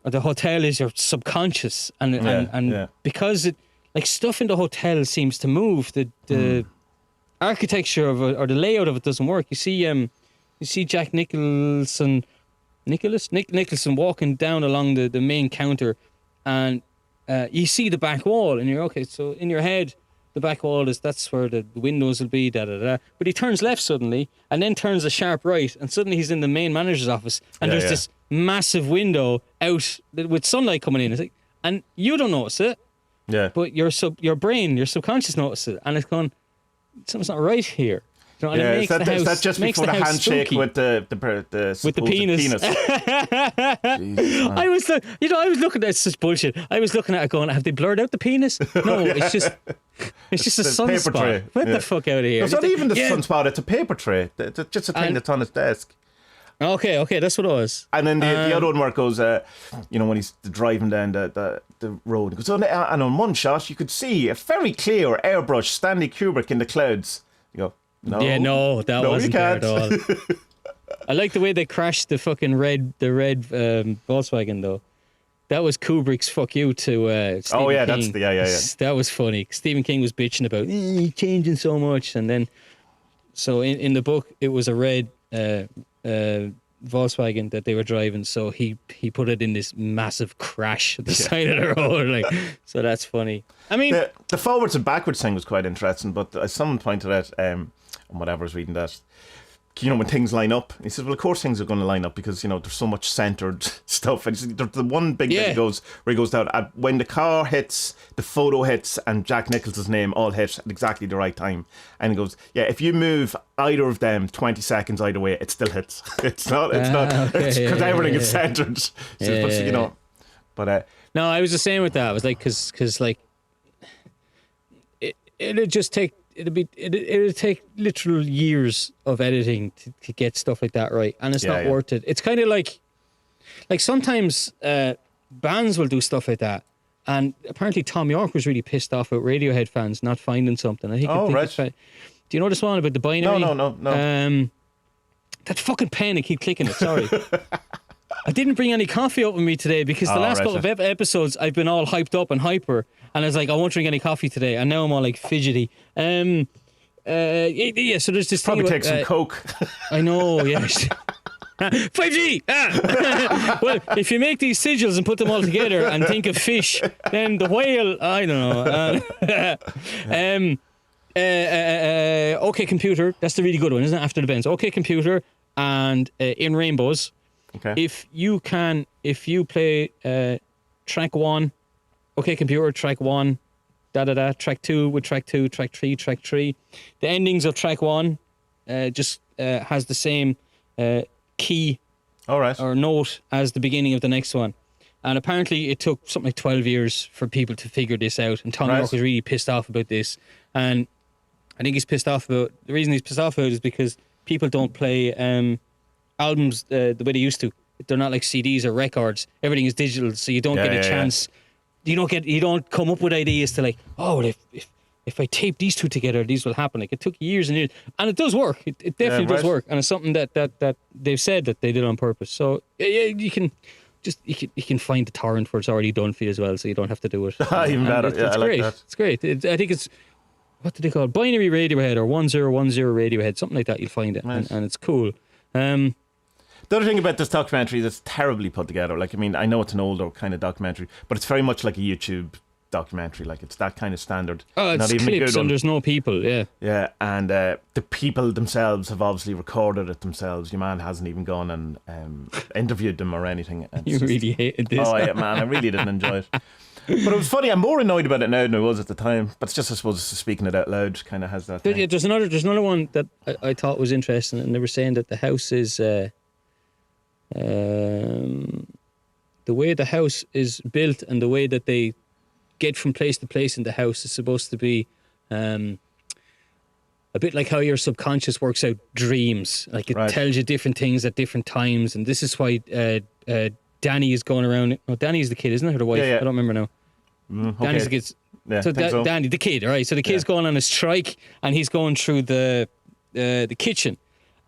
or the hotel is your subconscious, and because it, like, stuff in the hotel seems to move, the architecture of it, or the layout of it doesn't work. You see Jack Nicholson walking down along the main counter, and you see the back wall, and you're okay. So in your head, the back wall that's where the windows will be. But he turns left suddenly, and then turns a sharp right, and suddenly he's in the main manager's office, and there's this massive window out with sunlight coming in. It's like, and you don't notice it, but your subconscious notices it, and it's going, something's not right here. You know, and it makes is that just before the handshake with the penis? I was looking at such bullshit. I was looking at it going, have they blurred out the penis? No, it's just a sunspot. Get the fuck out of here. It's not even the sunspot, it's a paper tray. It's just a thing that's on his desk. Okay, that's what it was. And then the other one where it goes, when he's driving down the road, it goes, and on one shot you could see a very clear airbrush Stanley Kubrick in the clouds. You go, no, that wasn't there at all. I like the way they crashed the fucking red Volkswagen though. That was Kubrick's fuck you to Stephen King. That's the That was funny. Stephen King was bitching about he's changing so much, and then so in the book it was a red Volkswagen that they were driving, so he put it in this massive crash at the side of the road, like, so that's funny. I mean, the forwards and backwards thing was quite interesting, but as someone pointed out, and whatever I was reading that, when things line up. And he says, well, of course things are going to line up because, there's so much centered stuff. And he says, there's the one big bit where he goes down, when the car hits, the photo hits, and Jack Nicholson's name all hit at exactly the right time. And he goes, yeah, if you move either of them 20 seconds either way, it still hits. It's not, because everything is centered. So, but no, I was the same with that. I was like, because like, it'd just take, it'd take literal years of editing to get stuff like that right, and it's not worth it. It's kind of like sometimes bands will do stuff like that, and apparently Tom York was really pissed off at Radiohead fans not finding something. I think. Do you know this one about the binary? No. That fucking pen, I keep clicking it. Sorry. I didn't bring any coffee up with me today because the last couple of episodes I've been all hyped up and hyper, and I was like, I won't drink any coffee today, and now I'm all like fidgety. So there's this probably thing take some Coke. I know, yes. 5G! Well, if you make these sigils and put them all together and think of fish, then the whale, I don't know. OK Computer, that's the really good one, isn't it? After the Benz. OK Computer and In Rainbows. Okay. If you play track 1, OK Computer, track 1, track 2 with track 2, track 3, track 3. The endings of track 1 just has the same key or note as the beginning of the next one. And apparently it took something like 12 years for people to figure this out. And Tom York was really pissed off about this. And I think the reason he's pissed off about it is because people don't play albums the way they used to. They're not like CDs or records. Everything is digital, so you don't get a chance. You don't come up with ideas to like, if I tape these two together, these will happen. Like, it took years and years, and it does work. It definitely does work, and it's something that they've said that they did on purpose. So you can find the torrent where it's already done for you as well, so you don't have to do it. Even better. It's great. Like that. It's great. I think it's, what do they call it? Binary Radiohead or 1010 Radiohead, something like that. You'll find it, and it's cool. The other thing about this documentary is it's terribly put together. Like, I mean, I know it's an older kind of documentary, but it's very much like a YouTube documentary. Like, it's that kind of standard. Oh, it's not even clips and there's no people, Yeah, and the people themselves have obviously recorded it themselves. Your man hasn't even gone and interviewed them or anything. You really hated this. Oh, yeah, man, I really didn't enjoy it. But it was funny. I'm more annoyed about it now than I was at the time. But it's just, I suppose, speaking it out loud kind of has that thing. There's another one that I thought was interesting, and they were saying that the house is the way the house is built and the way that they get from place to place in the house is supposed to be a bit like how your subconscious works out dreams. Like, it tells you different things at different times, and this is why Danny is going around. No, Danny's the kid, isn't it? Or the wife? Yeah. I don't remember now. Okay. Danny's the kid. Yeah, so, so Danny, the kid, all right. So the kid's going on a strike, and he's going through the kitchen.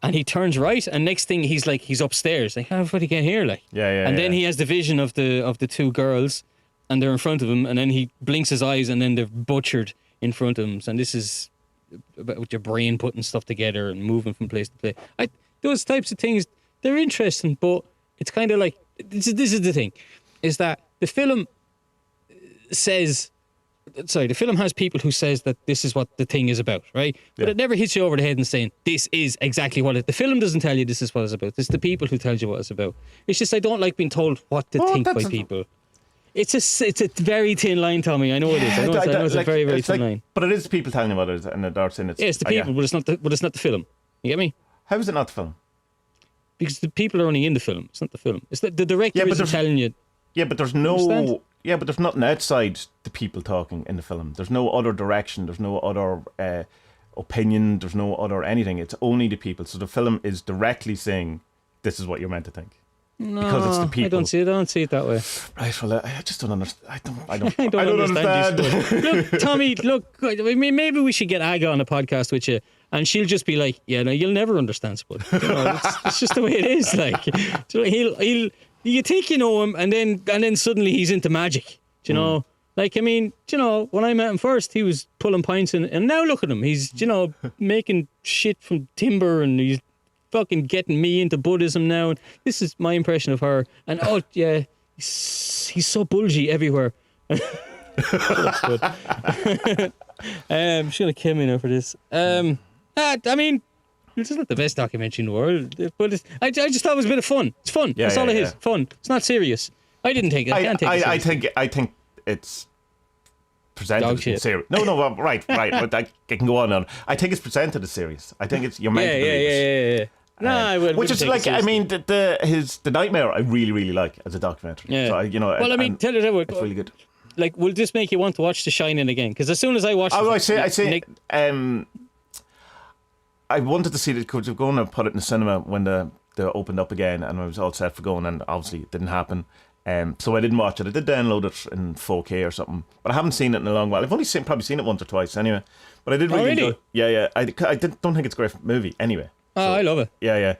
And he turns right, and next thing he's upstairs. Like, how did he get here? Like, yeah. And then he has the vision of the two girls, and they're in front of him, and then he blinks his eyes, and then they're butchered in front of him. And this is about your brain putting stuff together and moving from place to place. Those types of things, they're interesting, but it's kind of like, this is the thing, is that the film the film has people who says that this is what the thing is about, right? But it never hits you over the head and saying, this is exactly what the film doesn't tell you this is what it's about. It's the people who tell you what it's about. It's just, I don't like being told what to think by people. It's a very thin line, Tommy. I know it is. I know it's a very, very thin line. But it is people telling you what it is, and they're saying it's... Yeah, it's the people, but it's not the film. You get me? How is it not the film? Because the people are only in the film. It's not the film. It's the director isn't telling you. Yeah, but there's no... Yeah, but there's nothing outside the people talking in the film. There's no other direction. There's no other opinion. There's no other anything. It's only the people. So the film is directly saying, this is what you're meant to think. No, because it's the people. I don't see it that way. Right, well, I just don't understand. I don't understand. Look, Tommy, I mean, maybe we should get Aga on a podcast with you, and she'll just be like, yeah, no, you'll never understand sport. It's just the way it is. Like, he'll you think you know him, and then suddenly he's into magic. Do you know? Like, I mean, when I met him first, he was pulling pints, and now look at him. He's, making shit from timber, and he's fucking getting me into Buddhism now. And this is my impression of her. And oh yeah, he's so bulgy everywhere. That's good. She's gonna kill me now for this. I mean, It's not the best documentary in the world, but I just thought it was a bit of fun. It's fun. Yeah, That's all yeah, it is. yeah. Fun. It's not serious. I didn't take it. I can't take it seriously. I think it's presented Dog as shit. serious. No, well, right. But I can go on. I think it's presented as serious. I think you're meant to believe it. Yeah. No, I would. Which is take it like, I seriously. mean, the Nightmare I really, really like as a documentary. Yeah. So Well, I mean, tell you what. it's really good. Like, will this make you want to watch The Shining again? Because as soon as I watched Oh, it, I say. Nick, I wanted to see it because we were going to put it in the cinema when they opened up again, and I was all set for going, and obviously it didn't happen. So I didn't watch it. I did download it in 4K or something, but I haven't seen it in a long while. I've only probably seen it once or twice anyway. But I did really, really? enjoy. Yeah. I don't think it's a great movie anyway. oh, I love it. Yeah.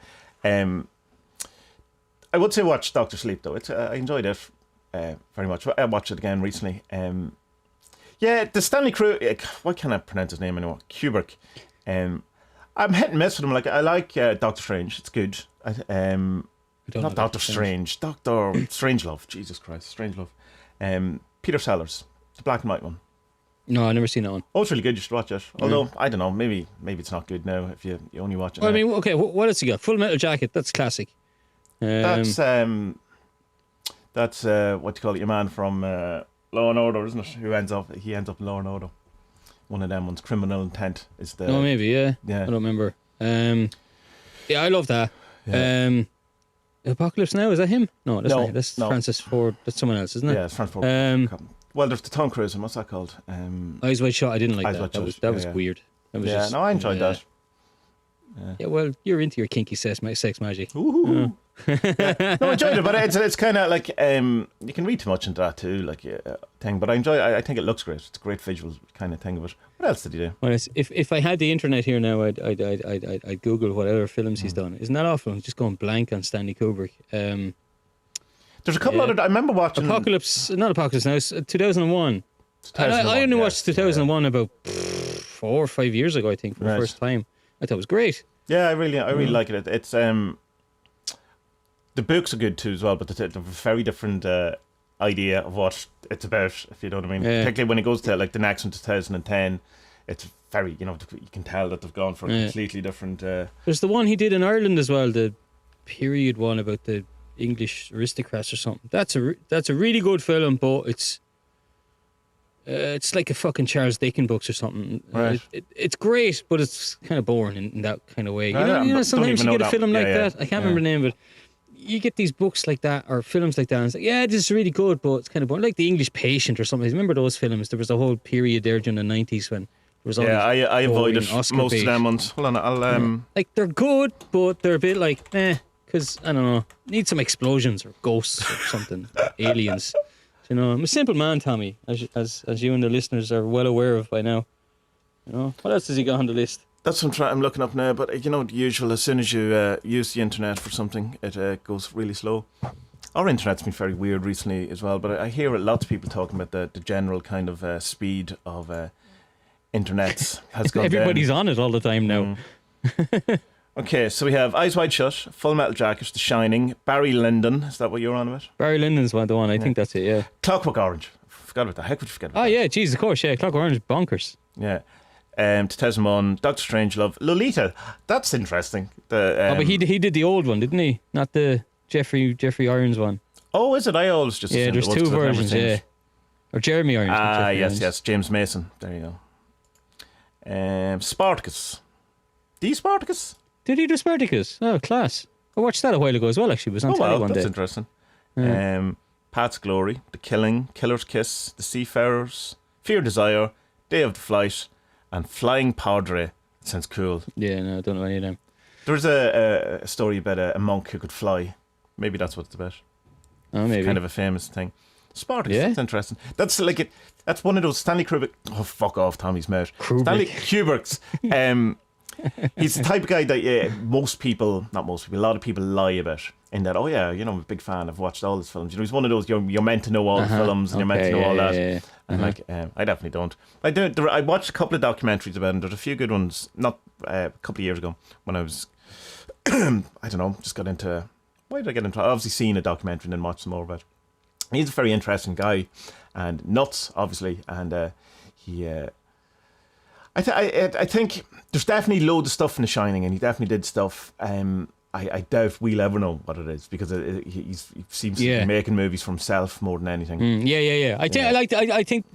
I would say watch Doctor Sleep though. I enjoyed it very much. I watched it again recently. Yeah, the Stanley Kubrick. Why can't I pronounce his name anymore? Kubrick. I'm hit and miss with him. Like I like Doctor Strange. It's good. Not Doctor Strange. Doctor Strangelove. Jesus Christ, Strangelove. Peter Sellers, the black and white one. No, I've never seen that one. Oh, it's really good. You should watch it. Although I don't know, maybe it's not good now if you only watch it. Well, I now. mean, okay, what else you got? Full Metal Jacket. That's classic. That's what do you call it? Your man from Law and Order, isn't it? He ends up in Law and Order. One of them ones. Criminal Intent is the. No, maybe yeah. Yeah. I don't remember. Yeah, I love that. Yeah. Apocalypse Now, is that him? No, that's No, not him. That's no. Francis Ford. That's someone else, isn't it? Yeah, it's Francis Ford. Well, there's the Tom Cruise one. What's that called? Eyes Wide Shut. I didn't like Eyes that. Wide That Shut, was yeah. weird. That was Yeah, just, no, I enjoyed that. Yeah, well, you're into your kinky sex magic. Ooh. Yeah. No, I enjoyed it, but it's kind of like you can read too much into that too, like thing. But I enjoy. I think it looks great. It's a great visual kind of thing of it. What else did he do? Well, if I had the internet here now, I'd Google whatever films he's done. Isn't that awful? I'm just going blank on Stanley Kubrick. There's a couple other. I remember watching Not Apocalypse Now. It's 2001. And I only watched 2001 about 4 or 5 years ago, I think, for the first time. I thought it was great. Yeah, I really like it. It's the books are good too as well, but they're a very different idea of what it's about, if you know what I mean. Yeah. Particularly when it goes to like the next one, 2010, it's very, you can tell that they've gone for a completely different. There's the one he did in Ireland as well, the period one about the English aristocrats or something. That's a really good film, but it's like a fucking Charles Dickens books or something. Right. It's great, but it's kind of boring in that kind of way. Yeah, You know, don't sometimes even you know get a film that. like Yeah, that. I can't remember the name, but you get these books like that or films like that, and it's like, yeah, this is really good, but it's kind of boring. Like The English Patient or something. Remember those films? There was a whole period there during the 90s when there was all these I avoided boring Oscar most bait. of them ones. Hold on, I'll Like they're good, but they're a bit like because I don't know, need some explosions or ghosts or something, aliens. You know, I'm a simple man, Tommy, as you and the listeners are well aware of by now. You know, what else has he got on the list? That's what I'm looking up now, but you know the usual. As soon as you use the internet for something, it goes really slow. Our internet's been very weird recently as well, but I hear lots of people talking about the general kind of speed of internet has gone Everybody's down. on it all the time now. Okay, so we have Eyes Wide Shut, Full Metal Jacket, The Shining, Barry Lyndon. Is that what you're on about? Barry Lyndon's the one. I think that's it. Yeah. Clockwork Orange. Forgot about that. How could you forget about Oh that? yeah, Jesus, of course. Yeah, Clockwork Orange, bonkers. Yeah. 2001, Doctor Strangelove, Lolita. That's interesting. The But he did the old one, didn't he? Not the Jeffrey Irons one. Oh, is it? I always just Yeah, assumed there's it was two 'cause I've never versions. seen Yeah, it. or Jeremy Irons. not Ah, Jeffrey Irons. yes, James Mason. There you go. Spartacus. The Spartacus? Did he do Spartacus? Oh, class. I watched that a while ago as well. Actually, it was on Oh telly wow, one that's day. interesting. Pat's Glory, The Killing, Killer's Kiss, The Seafarers, Fear Desire, Day of the Flight, and Flying Padre. Sounds cool. Yeah, no, I don't know any of them. There's a story about a monk who could fly. Maybe that's what it's about. Oh, maybe. Kind of a famous thing. Spartacus, Yeah. that's interesting. That's like it. That's one of those Stanley Kubrick. Oh, fuck off, Tommy's mouth. Kubrick. Stanley Kubrick's. He's the type of guy that not most people, a lot of people lie about. In that, oh yeah, I'm a big fan. I've watched all his films. He's one of those you're meant to know all the films and you're meant to know all that. Yeah. And I definitely don't. I do. I watched a couple of documentaries about him. There's a few good ones. Not a couple of years ago when I was, I don't know, just got into. Why did I get into? I obviously seen a documentary and then watched some more about it. He's a very interesting guy, and nuts, obviously, and he. I think there's definitely loads of stuff in The Shining, and he definitely did stuff. I doubt we'll ever know what it is, because he seems to be making movies for himself more than anything. Yeah. I think.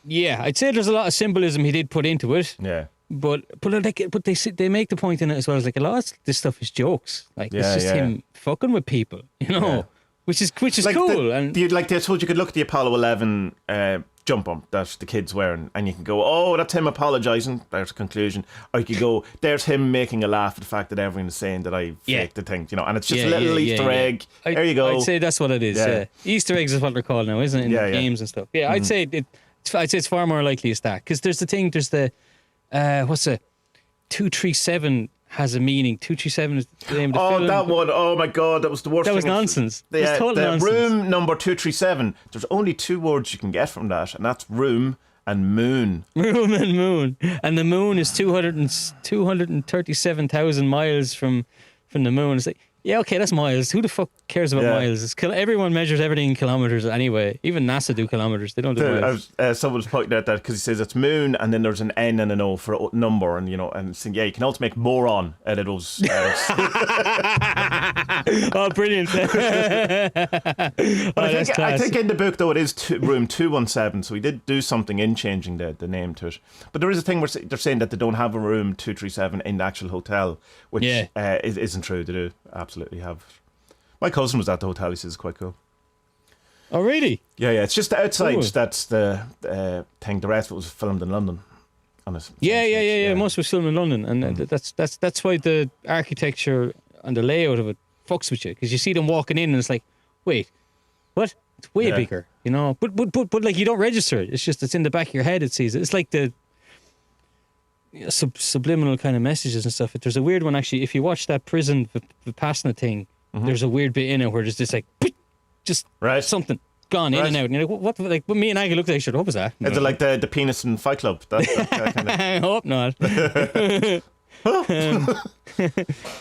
I'd say there's a lot of symbolism he did put into it. Yeah. But they make the point in it as well as like a lot of this stuff is jokes. Like it's just him fucking with people, which is like cool. I told you could look at the Apollo 11 jump bump that the kid's wearing, and you can go, oh, that's him apologising. There's a conclusion. Or you could go, there's him making a laugh at the fact that everyone is saying that I faked the thing, and it's just a little Easter egg. There you go. I'd say that's what it is. Yeah. Easter eggs is what they're called now, isn't it? In games and stuff. Yeah, I'd say it's far more likely as that, because there's the what's it? 237 has a meaning. 237 is the name of the film. Oh, that one. Oh my God, that was the worst. That was nonsense. It was total nonsense. Room number 237. There's only two words you can get from that, and that's room and moon. Room and moon. And the moon is 237,000 miles from the moon. It's like, yeah, okay, that's miles. Who the fuck cares about miles? Everyone measures everything in kilometers anyway. Even NASA do kilometers. They don't do miles. Someone was pointing out that because he says it's moon, and then there's an N and an O for a number, and and saying, you can also make moron out of those. Oh, brilliant! I think in the book though it is room 217, so he did do something in changing the name to it. But there is a thing where they're saying that they don't have a room 237 in the actual hotel, which isn't true. They do absolutely have. My cousin was at the hotel. He says it's quite cool. Oh, really? Yeah. It's just the outside. That's the thing. The rest of it was filmed in London. Yeah. Most was filmed in London, and that's why the architecture and the layout of it fucks with you, because you see them walking in, and it's like, wait, what? It's way bigger, But like you don't register it. It's just it's in the back of your head. It sees it. It's like the subliminal kind of messages and stuff. There's a weird one actually. If you watch that prison Vipassana thing, there's a weird bit in it where there's this like just something gone in and out. And you're like, what? Like, me and Aggie looked at each other. What was that? Is it like the penis in Fight Club? That kind of... I hope not.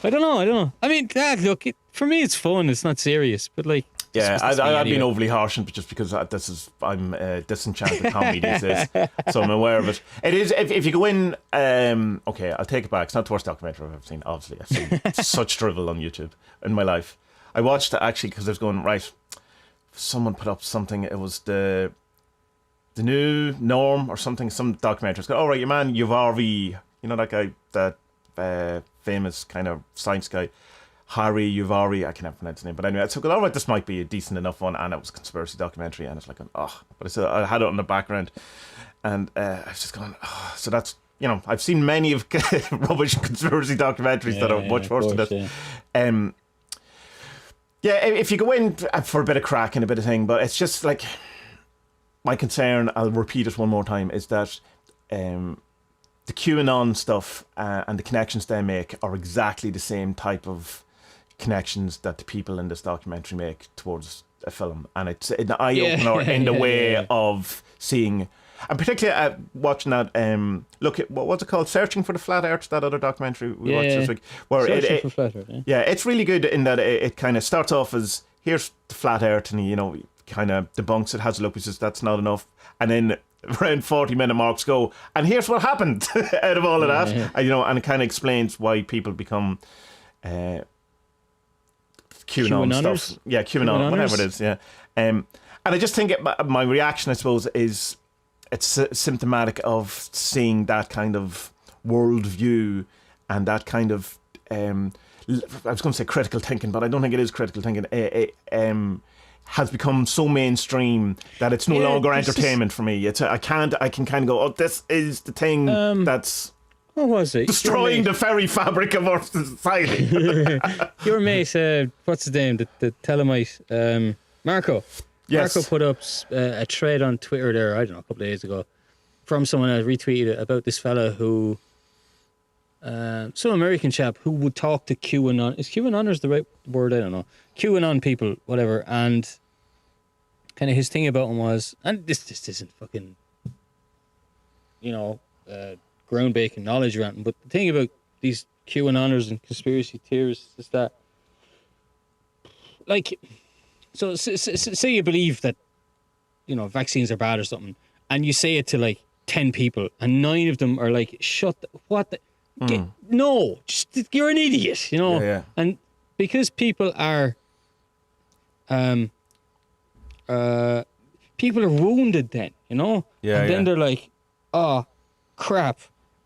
I don't know. I mean, look, for me it's fun. It's not serious, but like. Yeah, I've been overly harsh, just because I'm disenchanted comedy these days, so I'm aware of it. It is if you go in. Okay, I'll take it back. It's not the worst documentary I've ever seen. Obviously, I've seen such drivel on YouTube in my life. I watched it actually because I was going right. Someone put up something. It was the new norm or something. Some documentary. It's all right, your man Uvari, that guy, that famous kind of science guy. Harry Uvari, I can't pronounce his name, but anyway, I took it, all right, this might be a decent enough one, and it was a conspiracy documentary, and it's like, but I had it on the background, and I was just going, so that's, I've seen many of rubbish conspiracy documentaries that are much worse than this. If you go in for a bit of crack and a bit of thing, but it's just like, my concern, I'll repeat it one more time, is that the QAnon stuff and the connections they make are exactly the same type of connections that the people in this documentary make towards a film, and it's an eye-opener in the way of seeing, and particularly watching that look at what's it called, Searching for the Flat Earth, that other documentary we watched this week, where Searching for Flat Earth, it's really good in that it kind of starts off as here's the flat earth, and he kind of debunks it, has a look, he says that's not enough, and then around 40-minute marks go, and here's what happened out of all of that. And it kind of explains why people become QAnon stuff. Yeah, QAnon, whatever it is. Yeah, and I just think my reaction, I suppose, is it's symptomatic of seeing that kind of worldview and that kind of I was going to say critical thinking, but I don't think it is critical thinking. Has become so mainstream that it's no longer entertainment for me. I can kind of go, this is the thing that's what was it? Destroying the very fabric of our society. Your mate, what's his name? The Telemite, Marco. Yes. Marco put up a thread on Twitter there, I don't know, a couple of days ago, from someone I retweeted it about this fella who, some American chap who would talk to QAnon. Is QAnon the right word? I don't know. QAnon people, whatever, and kind of his thing about him was, and this isn't fucking, groundbreaking knowledge or anything, but the thing about these QAnoners and conspiracy theorists is that, like, so say you believe that, vaccines are bad or something, and you say it to like 10 people, and 9 of them are like, no, you're an idiot, you know? Yeah. And because people are wounded then, you know? Yeah, and then yeah. they're like, oh, crap.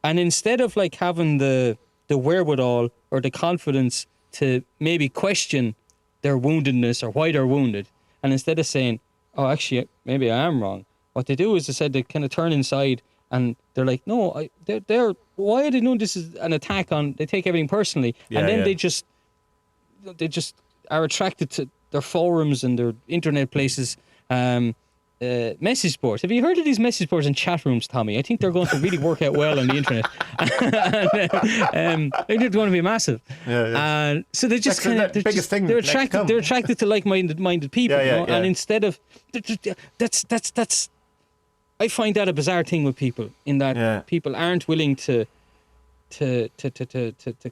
And instead of like having the wherewithal or the confidence to maybe question their woundedness or why they're wounded, and instead of saying, oh, actually, maybe I am wrong, what they do is they kind of turn inside and they're like, no, they're why are they doing this is an attack on, they take everything personally. Yeah, and then yeah. they just are attracted to their forums and their internet places, message boards. Have you heard of these message boards and chat rooms, Tommy? I think they're going to really work out well on the internet. I think they're going to be massive. Yeah. And so they just That's the biggest thing they're next to attracted. come. They're attracted to like-minded people. Yeah, you know? yeah. And instead of that's I find that a bizarre thing with people, in that people aren't willing to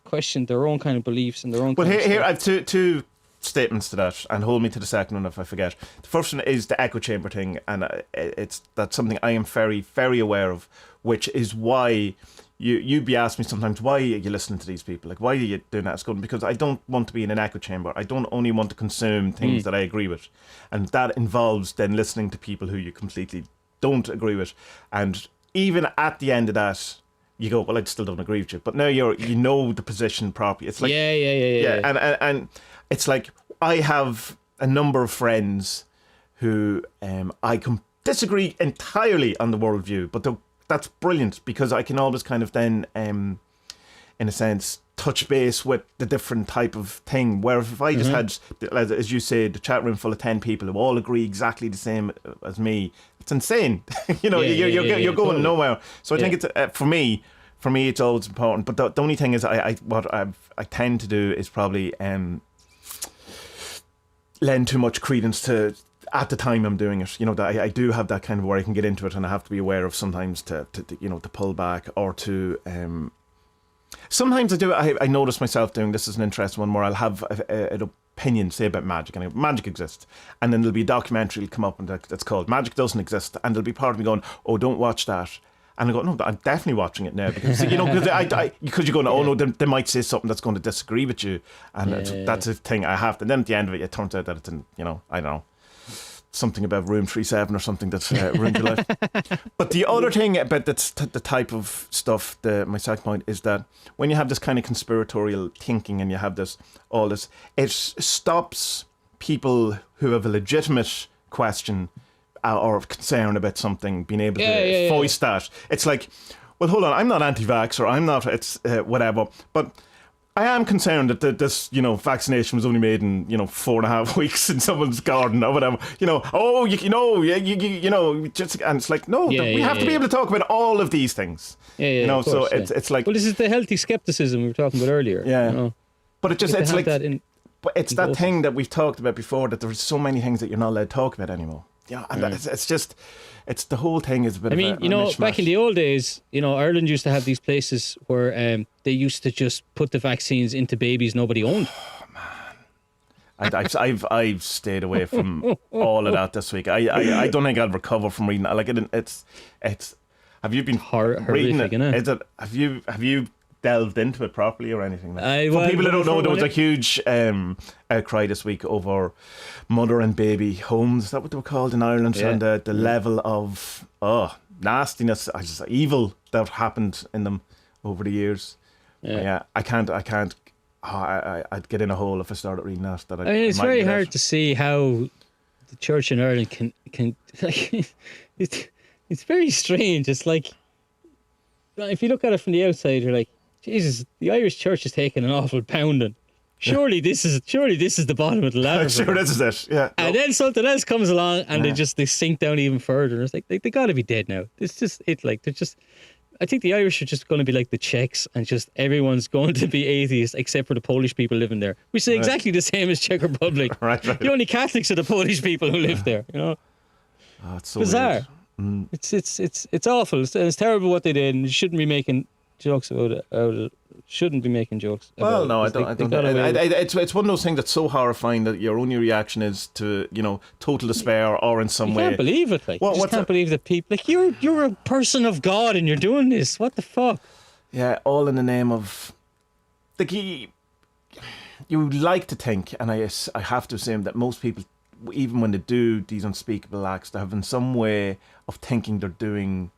question their own kind of beliefs and their own. But kind of here I stuff. have two statements to that, and hold me to the second one if I forget. The first one is the echo chamber thing, and that's something I am very, very aware of, which is why you'd be asking me sometimes, why are you listening to these people? Like, why are you doing that? It's good because I don't want to be in an echo chamber. I don't only want to consume things that I agree with, and that involves then listening to people who you completely don't agree with, and even at the end of that, you go, well, I still don't agree with you, but now you know the position properly. It's like Yeah. and it's like I have a number of friends who I can disagree entirely on the worldview, but that's brilliant because I can always kind of then, in a sense, touch base with the different type of thing. Whereas if I just had, as you say, the chat room full of 10 people who all agree exactly the same as me, it's insane. You know, you're going totally. nowhere. So I think it's for me, it's always important. But the only thing is, what I tend to do is probably lend too much credence to at the time I'm doing it. You know, that I do have that kind of where I can get into it, and I have to be aware of sometimes to pull back or to. Sometimes I do. I notice myself doing this is an interesting one where I'll have an opinion, say about magic, and magic exists, and then there'll be a documentary will come up and that's called "Magic Doesn't Exist," and there'll be part of me going, "Oh, don't watch that." And I go, no, I'm definitely watching it now because because you're going, oh no, they might say something that's going to disagree with you, and that's a thing I have to. And then at the end of it, it turns out that it's I don't know, something about room 37 or something that's ruined your life. But the other thing about that's the type of stuff, my second point is that when you have this kind of conspiratorial thinking and you have all this, it stops people who have a legitimate question or concern about something being able to voice that. It's like, well, hold on, I'm not anti-vax or I'm not, it's whatever, but I am concerned that this, vaccination was only made in, 4.5 weeks in someone's garden or whatever. Just, and it's like, no, we have to be able to talk about all of these things. So it's like, well, this is the healthy skepticism we were talking about earlier. Yeah, but it's like but it's that both. thing that we've talked about before, that there's so many things that you're not allowed to talk about anymore. Yeah, and it's the whole thing is a bit. I mean, of back in the old days, Ireland used to have these places where they used to just put the vaccines into babies nobody owned. Oh man, I've stayed away from all of that this week. I don't think I'll recover from reading it. Like it's. Have you been reading it? Is it? Have you delved into it properly or anything? For people who don't know, there was a huge outcry this week over mother and baby homes. Is that what they were called in Ireland? And the level of nastiness, evil that happened in them over the years. I can't. I'd get in a hole if I started reading that. It's very hard to see how the church in Ireland can like, it's very strange. It's like, if you look at it from the outside, you're like, Jesus, the Irish church is taking an awful pounding. Surely this is the bottom of the ladder. Sure, this is it. Yeah. And then something else comes along, and they sink down even further. It's like they got to be dead now. It's just it. Like they're just. I think the Irish are just going to be like the Czechs, and just everyone's going to be atheists except for the Polish people living there. Which is exactly the same as Czech Republic. Right. The only Catholics are the Polish people who live there. Oh, it's so bizarre. Weird. It's awful. It's terrible what they did, and you shouldn't be making jokes about it. Shouldn't be making jokes. Well, about no, it, I don't. 'cause I they don't. got away with- It's one of those things that's so horrifying that your only reaction is to total despair or in some You way. can't believe it. Like, What- you just what's can't it- believe that people. Like, you're a person of God and you're doing this. What the fuck? Yeah, all in the name of like you would like to think, and I have to assume that most people, even when they do these unspeakable acts, they have in some way of thinking they're doing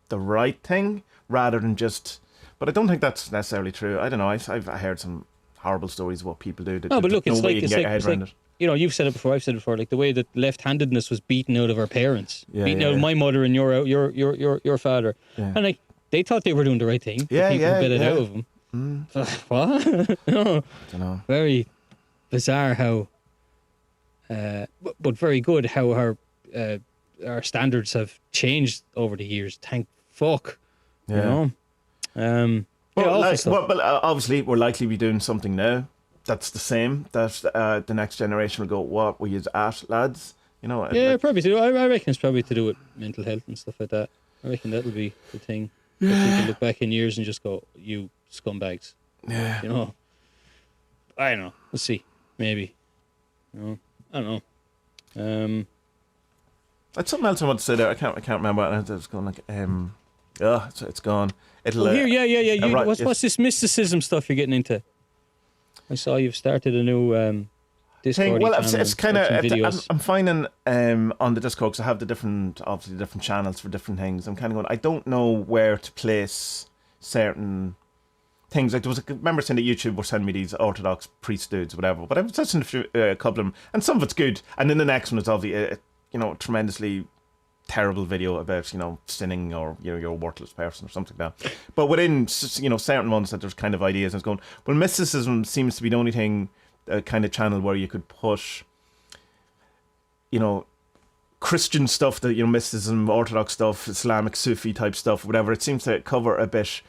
the right thing rather than just. But I don't think that's necessarily true. I don't know. I've heard some horrible stories of what people do. That No, but look, no it's way like you can it's get like, your head it's around like it. you've said it before. I've said it before. Like the way that left-handedness was beaten out of our parents, Yeah, beaten yeah, out of yeah. my mother and your father, Yeah. and like they thought they were doing the right thing. Yeah, the people yeah, bit it yeah. out of them. What? No, I don't know. very bizarre how, but very good how our standards have changed over the years. Thank fuck. Yeah. You know. Yeah, Well, awful stuff. obviously, we're likely to be doing something now that's the same. That the next generation will go, "What were you at, lads?" Yeah, like- probably to do. I reckon it's probably to do with mental health and stuff like that. I reckon that'll be the thing. That people look back in years and just go, "You scumbags." yeah. You know. I don't know. We'll see. Maybe. I don't know. That's something else I want to say there. I can't remember. I was going like, it's gone. It'll. Oh, here, yeah. right, What's this mysticism stuff you're getting into? I saw you've started a new Discord. Well, it's kind of. I'm finding on the Discord because I have the different channels for different things. I'm kind of going. I don't know where to place certain things. Like there was a member saying that YouTube were sending me these Orthodox priest dudes, whatever. But I was listening to a couple of them, and some of it's good, and then the next one is obviously a tremendously terrible video about sinning or you're a worthless person or something like that. But within certain ones that there's kind of ideas, and it's going, well, mysticism seems to be the only thing kind of channel where you could push Christian stuff, that mysticism, Orthodox stuff, Islamic Sufi type stuff, whatever. It seems to cover a bit.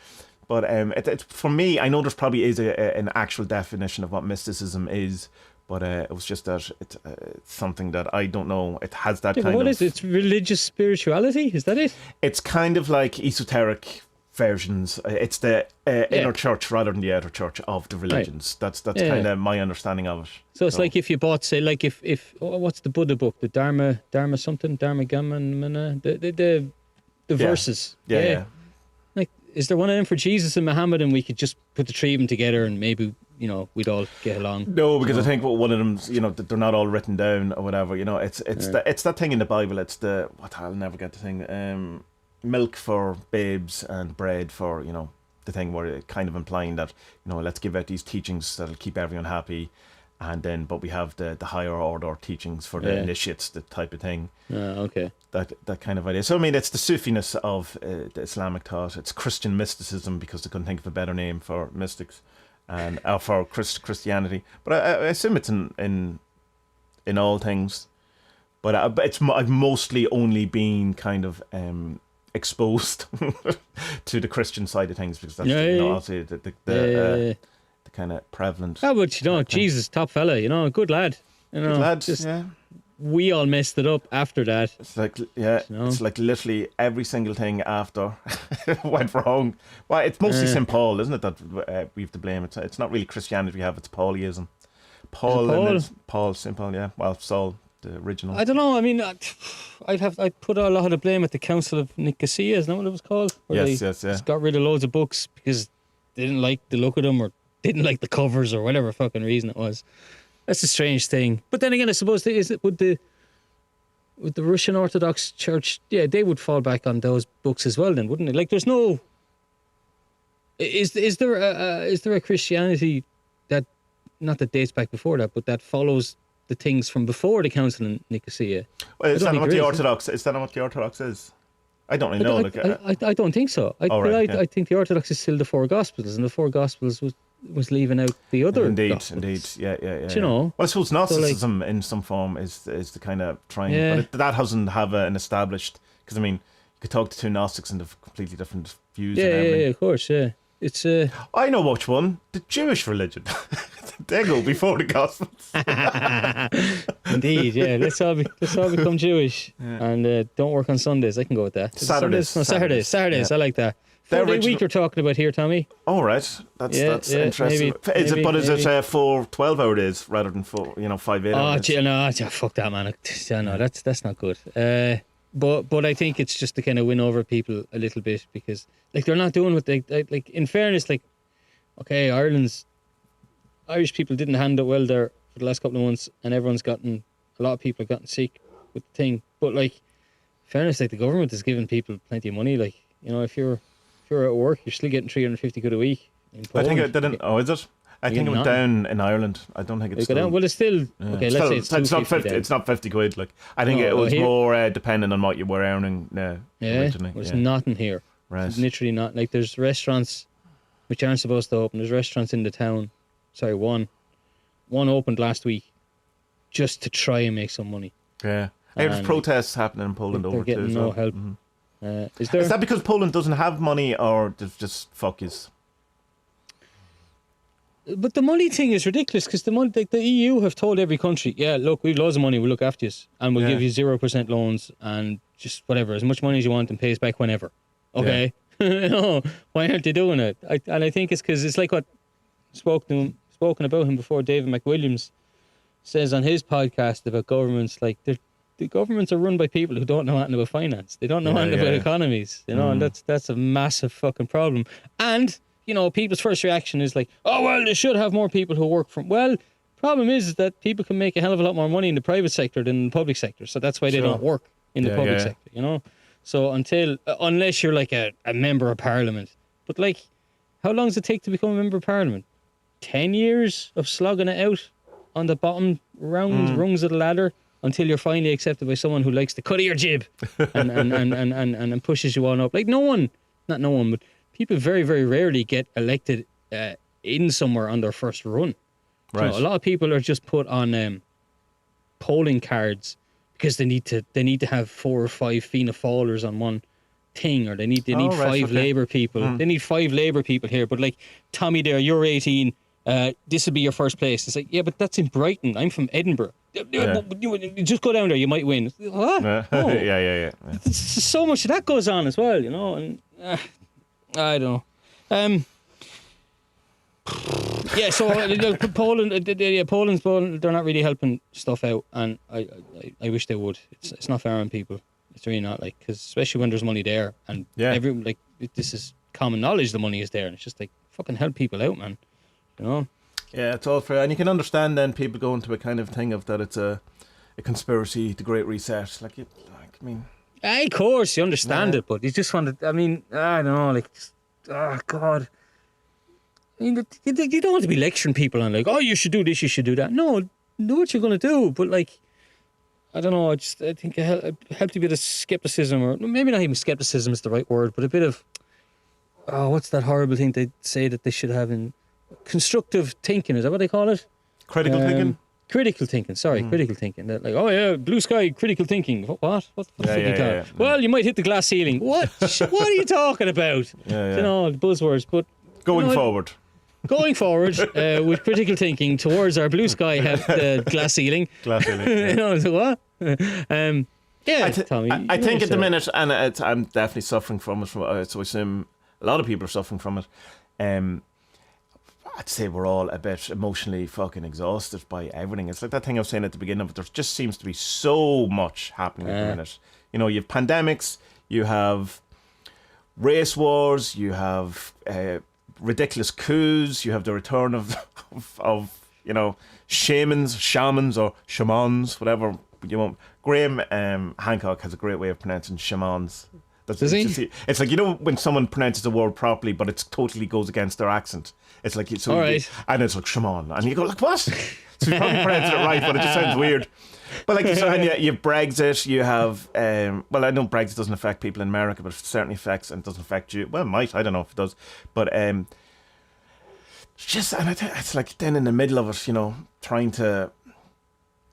But it for me, I know there's probably is an actual definition of what mysticism is. But it was just that it's something that I don't know. It has that kind of... What is it? It's religious spirituality? Is that it? It's kind of like esoteric versions. It's the inner church rather than the outer church of the religions. Right. That's kind of my understanding of it. So it's like if you bought, say, like if what's the Buddha book? The Dharma something? Dharma Gamma? The verses. Yeah. Like, is there one of them for Jesus and Muhammad, and we could just put the three of them together and maybe... we'd all get along. No, because I think one of them, they're not all written down or whatever. It's that thing in the Bible. It's I'll never get the thing. Milk for babes and bread for the thing where it kind of implying that let's give out these teachings that'll keep everyone happy, and then but we have the higher order teachings for the initiates, the type of thing. Okay. That kind of idea. So I mean, it's the Sufiness of the Islamic thought. It's Christian mysticism because they couldn't think of a better name for mystics. And for Christianity, but I assume it's in all things. But I've mostly only been kind of exposed to the Christian side of things because that's obviously the kind of prevalent. Oh, but Jesus, top fella, good lad. Good lads, We all messed it up after that. It's like it's like literally every single thing after went wrong. Well, it's mostly St. Paul, isn't it? That we have to blame. It's not really Christianity we have. It's Paulism. St. Paul. Yeah. Well, Saul, the original. I don't know. I mean, I'd put a lot of the blame at the Council of Nicosia. Isn't that what it was called? Where yes. Just got rid of loads of books because they didn't like the look of them or didn't like the covers or whatever fucking reason it was. That's a strange thing. But then again, I suppose would the Russian Orthodox Church, they would fall back on those books as well then, wouldn't it? Like there's no... Is there a Christianity that, not that dates back before that, but that follows the things from before the Council in Nicosia? Well, is that not what the Orthodox is? I don't really know. I don't think so. I think the Orthodox is still the four Gospels, and the four Gospels was leaving out the other Gospels. Yeah. Well, I suppose Gnosticism in some form is the kind of trying, but that doesn't have an established. Because I mean, you could talk to two Gnostics and have completely different views. Yeah, of course. Yeah, it's. I know which one. The Jewish religion. They go before the Gospels. Indeed, yeah. Let's all become Jewish and don't work on Sundays. I can go with that. Saturdays. Saturdays. I like that. 4-day week you're talking about here, Tommy. Oh, right. That's interesting. Is it 4 12-hour days rather than 5 8-hour days? No, fuck that, man. No, that's not good. But I think it's just to kind of win over people a little bit because like they're not doing what they like. In fairness, like okay, Irish people didn't handle it well there for the last couple of months, and a lot of people have gotten sick with the thing. But like, in fairness, like the government is giving people plenty of money. Like if you're at work, you're still getting 350 quid a week. In Poland, I think it didn't. Oh, is it? I think it went down in Ireland. I don't think it's still down. Well, it's still okay. Let's say it's not 50. It's not 50 quid. Like I think it was more dependent on what you were earning. Originally. There's nothing here. Right. It's literally not. Like there's restaurants which aren't supposed to open. There's restaurants in the town. Sorry, one opened last week just to try and make some money. Yeah, there's protests happening in Poland over getting too. No help. Is that because Poland doesn't have money, or just fuck yous? But the money thing is ridiculous because the EU have told every country, yeah, look, we've loads of money, we'll look after you, and we'll give you 0% loans and just whatever, as much money as you want, and pay us back whenever. Okay, why aren't they doing it? I think it's because it's like what spoken about him before. David McWilliams says on his podcast about governments, like the governments are run by people who don't know anything about finance. They don't know anything about economies, and that's a massive fucking problem. And people's first reaction is like, oh, well, they should have more people who work from... Well, problem is that people can make a hell of a lot more money in the private sector than in the public sector. So that's why they don't work in the public sector, So unless you're like a member of parliament. But like, how long does it take to become a member of parliament? 10 years of slogging it out on the bottom rungs of the ladder until you're finally accepted by someone who likes the cut of your jib and pushes you on up. Like not no one, but people very, very rarely get elected in somewhere on their first run. Right. A lot of people are just put on polling cards because they need to have 4 or 5 Fianna Fáilers on one thing, or they need 5 Labour people. They need 5 Labour people here. But like, Tommy, there, you're 18. This will be your first place. It's like, yeah, but that's in Brighton. I'm from Edinburgh. Just go down there, you might win. What? Yeah. So much of that goes on as well, and I don't know. So Poland's they're not really helping stuff out, and I wish they would. It's not fair on people. It's really not, like, because especially when there's money there, and this is common knowledge the money is there, and it's just like, fucking help people out, man. Yeah, it's all fair, and you can understand then people go into a kind of thing of that it's a conspiracy, the Great Reset. Of course, you understand it, but you just want to. I mean, I don't know, like, oh God. I mean, you don't want to be lecturing people on like, oh, you should do this, you should do that. No, do what you're going to do, but like, I don't know. I think it helped a bit of skepticism, or maybe not even skepticism is the right word, but a bit of, what's that horrible thing they say that they should have in constructive thinking? Is that what they call it? Critical thinking. Critical thinking, critical thinking. That like, oh yeah, blue sky, critical thinking. What the fuck are you talking? Well, you might hit the glass ceiling. What? What are you talking about? The buzzwords. But going forward with critical thinking towards our blue sky have the glass ceiling. So what? Tommy. I think at the minute, and I'm definitely suffering from it. So I assume a lot of people are suffering from it. I'd say we're all a bit emotionally fucking exhausted by everything. It's like that thing I was saying at the beginning of it. There just seems to be so much happening at the minute. You have pandemics, you have race wars, you have ridiculous coups, you have the return of shamans or shamans, whatever you want. Graham Hancock has a great way of pronouncing shamans. Does he? It's like, when someone pronounces a word properly, but it totally goes against their accent. It's like, and it's like shaman, and you go like, what? So you probably pronounced it right, but it just sounds weird. But like, you have Brexit, you have, I know Brexit doesn't affect people in America, but it certainly affects, and doesn't affect you. Well, it might, I don't know if it does. But it's like then in the middle of it, trying to,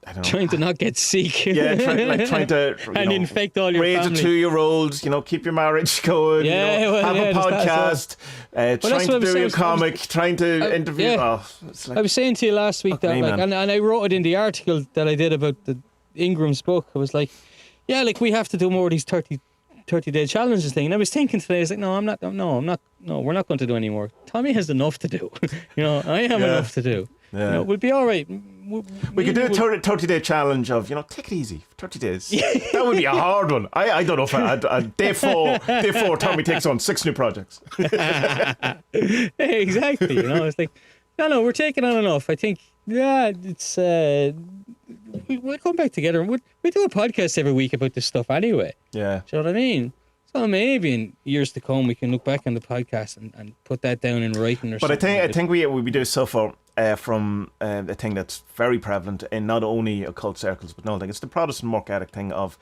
I don't know. Trying to not get sick. Yeah, trying to and infect all your raise family. a 2-year-old, keep your marriage going, have a podcast, trying to do your comic, trying to interview. I was saying to you last week that, and I wrote it in the article that I did about the Ingram's book. I was like, we have to do more of these 30 30-day challenges thing. And I was thinking today, I was like, no, we're not going to do any more. Tommy has enough to do. I have enough to do. Yeah. We'll be all right. We could do a 30-day challenge of, take it easy for 30 days. That would be a hard one. I don't know if day four, Tommy takes on 6 new projects. Exactly. It's like, no, we're taking on enough. I think, it's, we'll come back together. We do a podcast every week about this stuff anyway. Yeah. Do you know what I mean? So maybe in years to come, we can look back on the podcast and put that down in writing or something. But I think we do suffer from a thing that's very prevalent in not only occult circles, but no, it's the Protestant work ethic thing of,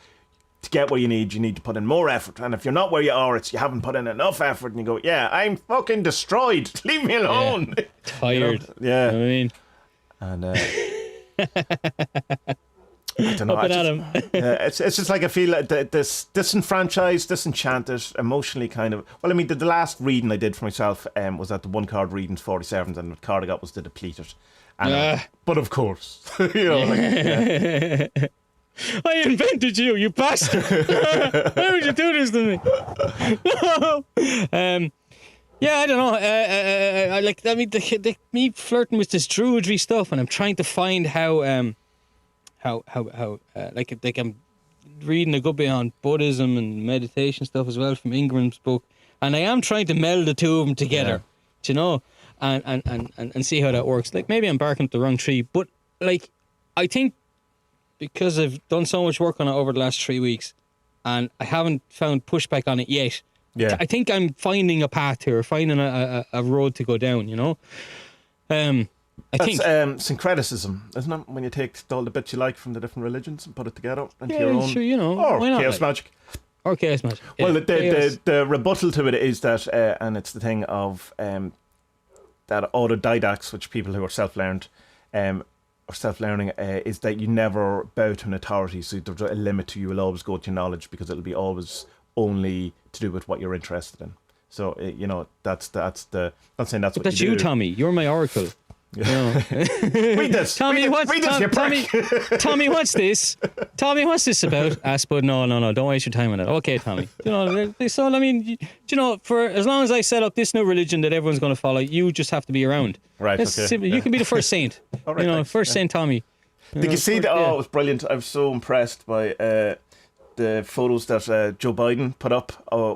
to get what you need to put in more effort. And if you're not where you are, it's you haven't put in enough effort. And you go, I'm fucking destroyed. Leave me alone. Yeah. Tired. Yeah. You know what I mean? And I don't know. It's just like I feel like this disenfranchised, disenchanted, emotionally kind of. Well, I mean, the last reading I did for myself was at the 1 card reading 47s, and the card I got was the depleted. And, but of course, I invented you bastard! Why would you do this to me? I don't know. Me flirting with this druidry stuff, and I'm trying to find how I'm reading a good bit on Buddhism and meditation stuff as well from Ingram's book, and I am trying to meld the two of them together, and see how that works. Like maybe I'm barking up the wrong tree, but like I think because I've done so much work on it over the last 3 weeks, and I haven't found pushback on it yet. Yeah, I think I'm finding a path here, finding a road to go down. That's syncretism, isn't it? When you take all the bits you like from the different religions and put it together into your own. Sure, or why not, chaos magic. Or chaos magic. Yeah, well, the rebuttal to it is that, and it's the thing of that autodidacts, which people who are self-learned, or self-learning, is that you never bow to an authority. So there's a limit to you will always go to your knowledge because it'll be always only to do with what you're interested in. So that's the. Not saying that's but what that's you do. Tommy. You're my oracle. Read this. Tommy, read this, Tommy, what's this? Tommy, what's this about? But no, don't waste your time on it. Okay, Tommy. So I mean, for as long as I set up this new religion that everyone's going to follow, you just have to be around. Right. That's okay. simple. You can be the first saint. All right, thanks. First Saint Tommy. Did you see that? Oh, it was brilliant. I was so impressed by the photos that Joe Biden put up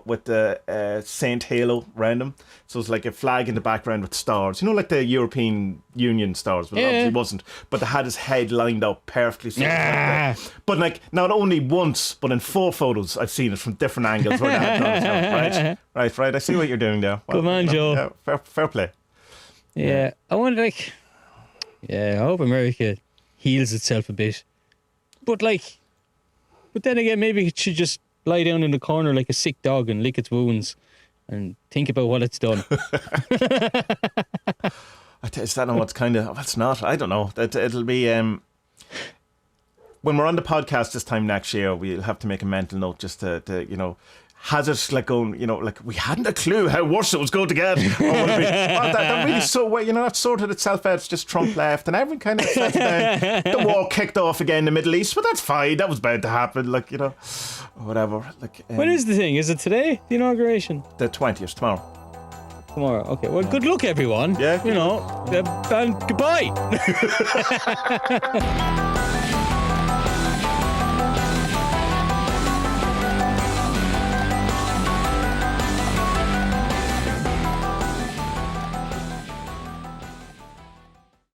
with the Saint Halo around him. So it's like a flag in the background with stars. Like the European Union stars. Well, obviously it wasn't. But they had his head lined up perfectly. So but like, not only once, but in 4 photos, I've seen it from different angles where they had it on his head. Right. I see what you're doing there. Well, come on, Joe. Yeah, fair play. Yeah. I wonder, I hope America heals itself a bit. But then again, maybe it should just lie down in the corner like a sick dog and lick its wounds and think about what it's done. Is that not what's kind of... It's not. I don't know. It'll be... when we're on the podcast this time next year, we'll have to make a mental note just to has it going, we hadn't a clue how worse it was going to get. Or would it be, that really that sorted itself out. It's just Trump left and everyone kind of settled down. The war kicked off again in the Middle East, but that's fine. That was bound to happen, whatever. When is the thing? Is it today, the inauguration? The 20th, tomorrow. Tomorrow, okay. Well, good luck, everyone. Yeah. And goodbye.